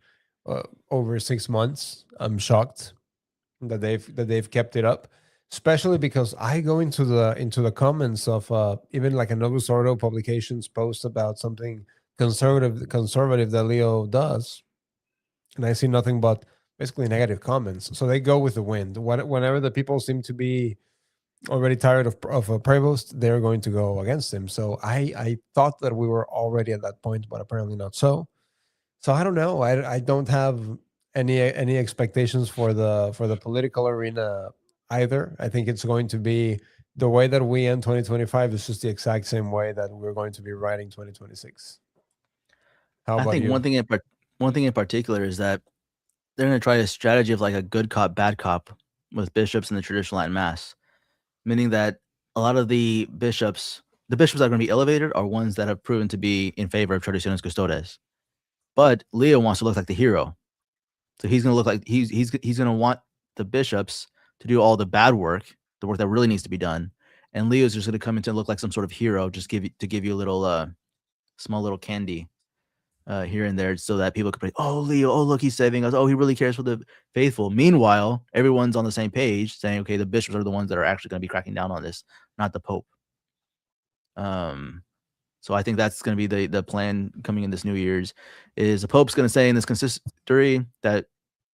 over 6 months. I'm shocked that they've kept it up, especially because I go into the comments of even like a Novus Ordo publications post about something conservative that Leo does, and I see nothing but basically negative comments. So they go with the wind. Whenever the people seem to be already tired of a Prevost, they're going to go against him. So I thought that we were already at that point, but apparently not so. So I don't know. I don't have any expectations for the political arena either. I think it's going to be the way that we end 2025 is just the exact same way that we're going to be writing 2026. How about I think you? one thing in particular is that they're going to try a strategy of like a good cop, bad cop with bishops in the traditional Latin Mass, meaning that a lot of the bishops that are going to be elevated are ones that have proven to be in favor of Traditionis Custodes. But Leo wants to look like the hero. So he's going to look like he's going to want the bishops to do all the bad work, the work that really needs to be done. And Leo's just going to come in to look like some sort of hero, just give you a little small little candy here and there, so that people could be, oh, Leo, oh, look, he's saving us. Oh, he really cares for the faithful. Meanwhile, everyone's on the same page saying, okay, the bishops are the ones that are actually going to be cracking down on this, not the Pope. So I think that's going to be the plan coming in this New Year's, is the Pope's going to say in this consistory that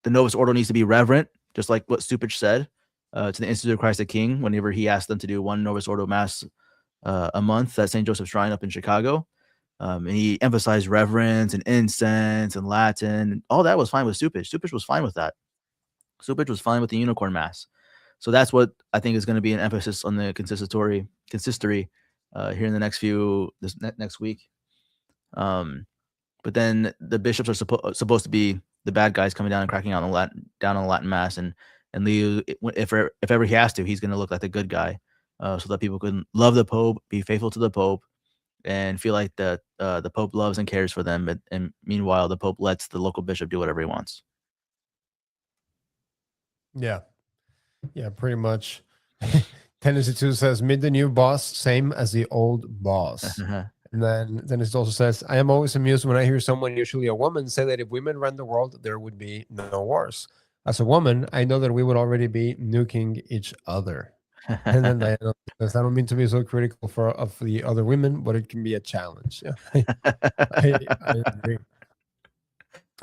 the Novus Ordo needs to be reverent, just like what Stupich said to the Institute of Christ the King whenever he asked them to do one Novus Ordo Mass a month at St. Joseph's Shrine up in Chicago. And he emphasized reverence and incense and Latin. All that was fine with Stupich. Stupich was fine with that. Stupich was fine with the Unicorn Mass. So that's what I think is going to be an emphasis on the consistory here in the next week. But then the bishops are supposed to be the bad guys coming down and cracking out on the Latin Mass, and Leo, if ever he has to, he's going to look like the good guy, so that people can love the Pope, be faithful to the Pope, and feel like the Pope loves and cares for them. And meanwhile, the Pope lets the local bishop do whatever he wants. Yeah, pretty much. Tennessee 2 says, meet the new boss, same as the old boss. And then it also says, I am always amused when I hear someone, usually a woman, say that if women ran the world, there would be no wars. As a woman, I know that we would already be nuking each other. And then Diana says, I don't mean to be so critical of the other women, but it can be a challenge. Yeah, I agree.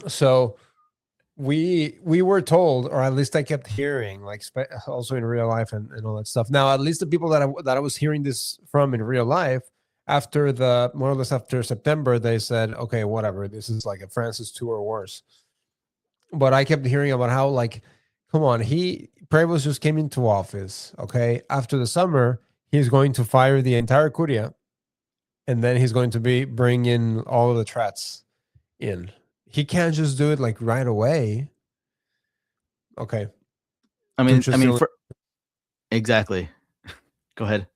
So we were told, or at least I kept hearing, like also in real life and all that stuff. Now, at least the people that I was hearing this from in real life, more or less after September, they said, okay, whatever, this is like a Francis II or worse. But I kept hearing about how, like, come on, Prevost just came into office, okay? After the summer, he's going to fire the entire Curia, and then he's going to bring in all of the Trats in. He can't just do it like right away. Okay. Exactly. Go ahead.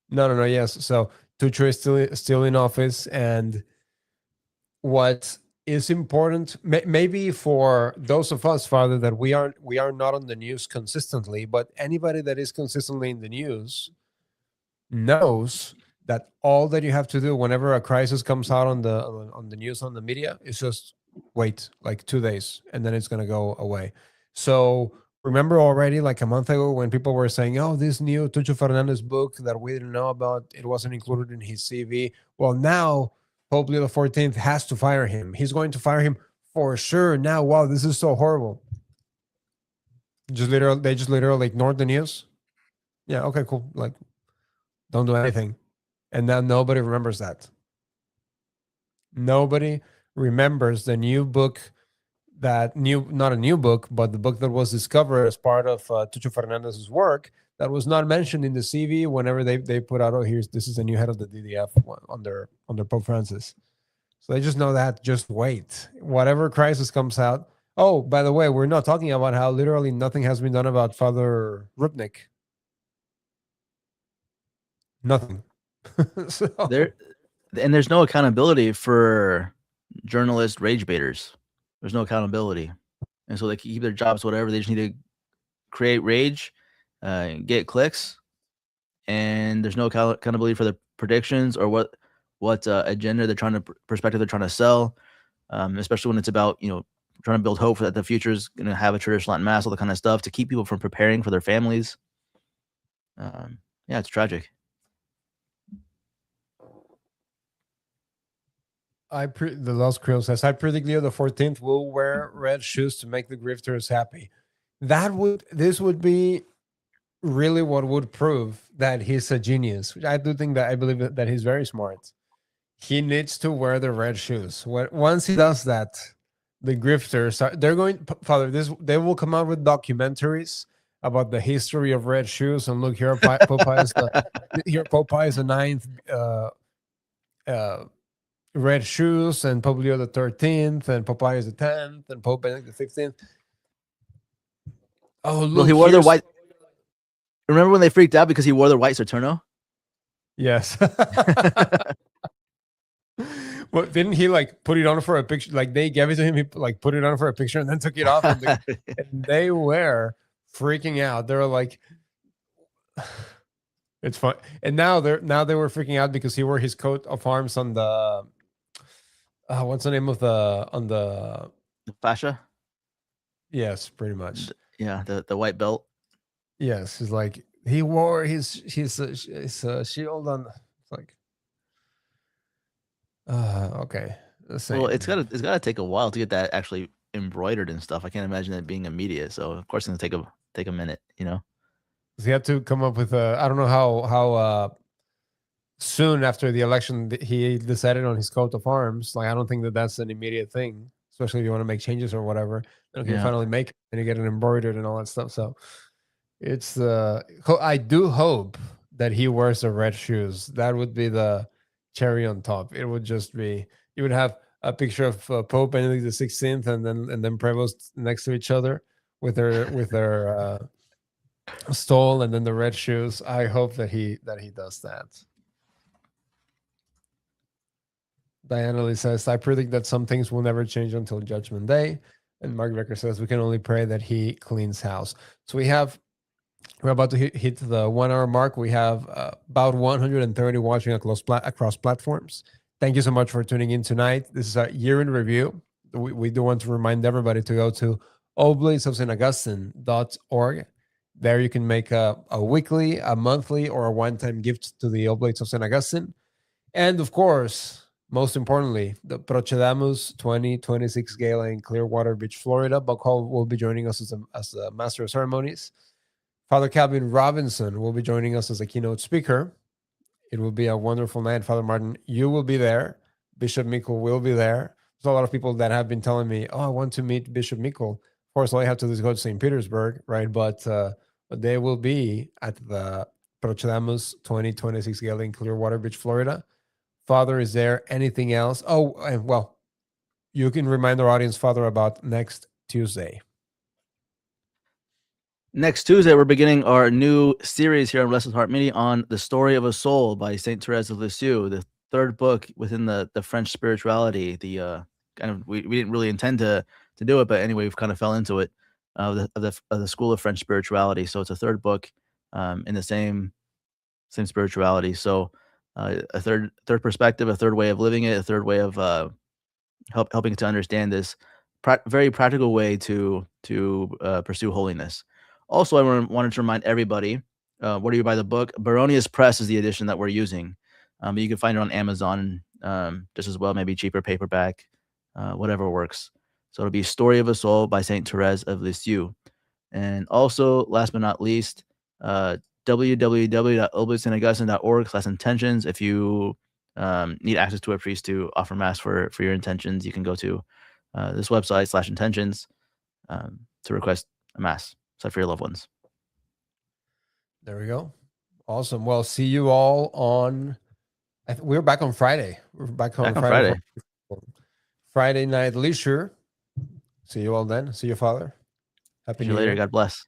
No. Yes. So Tucho is still in office, and what is important, maybe for those of us, Father, that we are not on the news consistently, but anybody that is consistently in the news knows that all that you have to do whenever a crisis comes out on the news, on the media, is just wait like 2 days and then it's going to go away. So remember already like a month ago when people were saying, oh, this new Tucho Fernandez book that we didn't know about, it wasn't included in his CV. Well, now Pope Leo XIV has to fire him. He's going to fire him for sure. Now, wow, this is so horrible. They just literally ignored the news. Yeah, okay, cool. Like, don't do anything. And now nobody remembers that. Nobody remembers the new book not a new book, but the book that was discovered as part of Tucho Fernandez's work that was not mentioned in the CV whenever they put out, oh, this is the new head of the DDF under Pope Francis. So they just know that, just wait. Whatever crisis comes out. Oh, by the way, we're not talking about how literally nothing has been done about Father Rupnik. Nothing. So, there's no accountability for journalist rage baiters. There's no accountability, and so they keep their jobs, whatever. They just need to create rage, get clicks, and there's no accountability for the predictions or what agenda they're trying to perspective they're trying to sell, especially when it's about trying to build hope that the future is going to have a traditional Latin mass, all the kind of stuff to keep people from preparing for their families. Yeah, it's tragic. The Lost Krill says, I predict Leo the 14th will wear red shoes to make the grifters happy. This would be really what would prove that he's a genius, which I believe that he's very smart. He needs to wear the red shoes. Once he does that, the grifters they will come out with documentaries about the history of red shoes. And look, here Pope Pius the ninth red shoes, and Pope Leo the 13th, and Pope Pius the 10th, and Pope Benedict the 15th. Oh, look, well, he wore their white. Remember when they freaked out because he wore their white Saturno? Yes. Well, didn't he like put it on for a picture? Like they gave it to him, he like put it on for a picture and then took it off. And they were freaking out. They were like, it's fun. And now they were freaking out because he wore his coat of arms on the what's the name of the fascia? Yes, pretty much. Yeah, the white belt. Yes, he's like he wore his shield on. It's like, okay. Well, it's gotta take a while to get that actually embroidered and stuff. I can't imagine it being immediate. So of course it's gonna take a minute. He had to come up with I don't know how soon after the election he decided on his coat of arms. Like I don't think that's an immediate thing, especially if you want to make changes or whatever. Then you finally make it and you get it embroidered and all that stuff. So it's I do hope that he wears the red shoes. That would be the cherry on top. It would just be, you would have a picture of Pope Benedict the 16th and then Prevost next to each other with their stole and then the red shoes. I hope that he does that. Diana Lee says, I predict that some things will never change until Judgment Day. And Mark Becker says, we can only pray that he cleans house. So we're about to hit the 1 hour mark. We have about 130 watching across platforms. Thank you so much for tuning in tonight. This is a year in review. We do want to remind everybody to go to Oblates of St. There you can make a weekly, a monthly, or a one-time gift to the Oblates of St. Augustine. And of course, most importantly, the Procedamus 2026 Gala in Clearwater Beach, Florida. Buck Hall will be joining us as the Master of Ceremonies. Father Calvin Robinson will be joining us as a keynote speaker. It will be a wonderful night. Father Martin, you will be there. Bishop Mikkel will be there. There's a lot of people that have been telling me, oh, I want to meet Bishop Mikkel. Of course, all I have to do is go to St. Petersburg, right? But they will be at the Procedamus 2026 Gala in Clearwater Beach, Florida. Father, is there anything else? Oh, and well, you can remind our audience, Father, about next Tuesday. Next Tuesday, we're beginning our new series here on Restless Heart Media on The Story of a Soul by St. Therese of Lisieux, the third book within the French spirituality. The kind of we didn't really intend to do it, but anyway, we've kind of fell into it of the school of French spirituality. So it's a third book in the same spirituality. So a third perspective, a third way of living it, a third way of helping to understand this very practical way to pursue holiness. Also, I wanted to remind everybody, where do you buy the book? Baronius Press is the edition that we're using. But you can find it on Amazon just as well, maybe cheaper paperback, whatever works. So it'll be Story of a Soul by Saint Therese of Lisieux. And also, last but not least, www.oblatesofsaint.org/intentions. If you need access to a priest to offer mass for your intentions, you can go to this website /intentions to request a mass for your loved ones. There we go. Awesome. Well, see you all on. We're back on Friday. We're back on Friday. Friday night leisure. See you all then. See you, Father. Happy New Year. God bless.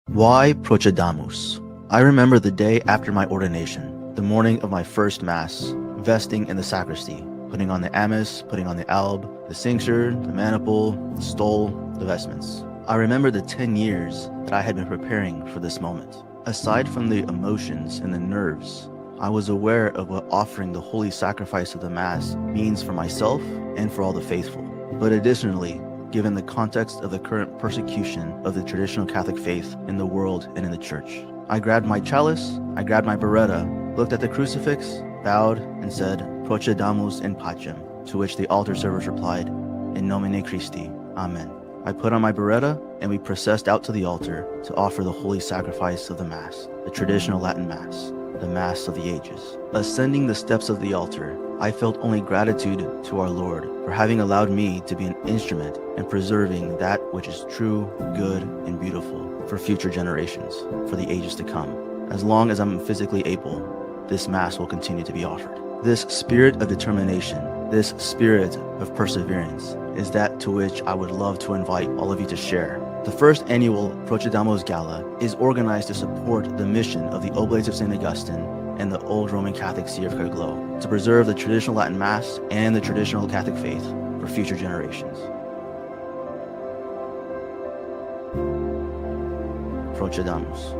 Why Procedamus? I remember the day after my ordination, the morning of my first mass, vesting in the sacristy, putting on the amice, putting on the alb, the cincture, the maniple, the stole, the vestments. I remember the 10 years that I had been preparing for this moment. Aside from the emotions and the nerves, I was aware of what offering the holy sacrifice of the Mass means for myself and for all the faithful. But additionally, given the context of the current persecution of the traditional Catholic faith in the world and in the church, I grabbed my chalice, I grabbed my biretta, looked at the crucifix, bowed, and said, Procedamus in pacem, to which the altar servers replied, In nomine Christi, Amen. I put on my biretta, and we processed out to the altar to offer the holy sacrifice of the Mass, the traditional Latin Mass, the Mass of the ages. Ascending the steps of the altar, I felt only gratitude to our Lord for having allowed me to be an instrument in preserving that which is true, good, and beautiful for future generations, for the ages to come. As long as I'm physically able, this Mass will continue to be offered. This spirit of determination, this spirit of perseverance, is that to which I would love to invite all of you to share. The first annual Procedamus Gala is organized to support the mission of the Oblates of St. Augustine and the Old Roman Catholic See of Caer-Glow to preserve the traditional Latin Mass and the traditional Catholic faith for future generations. Procedamus.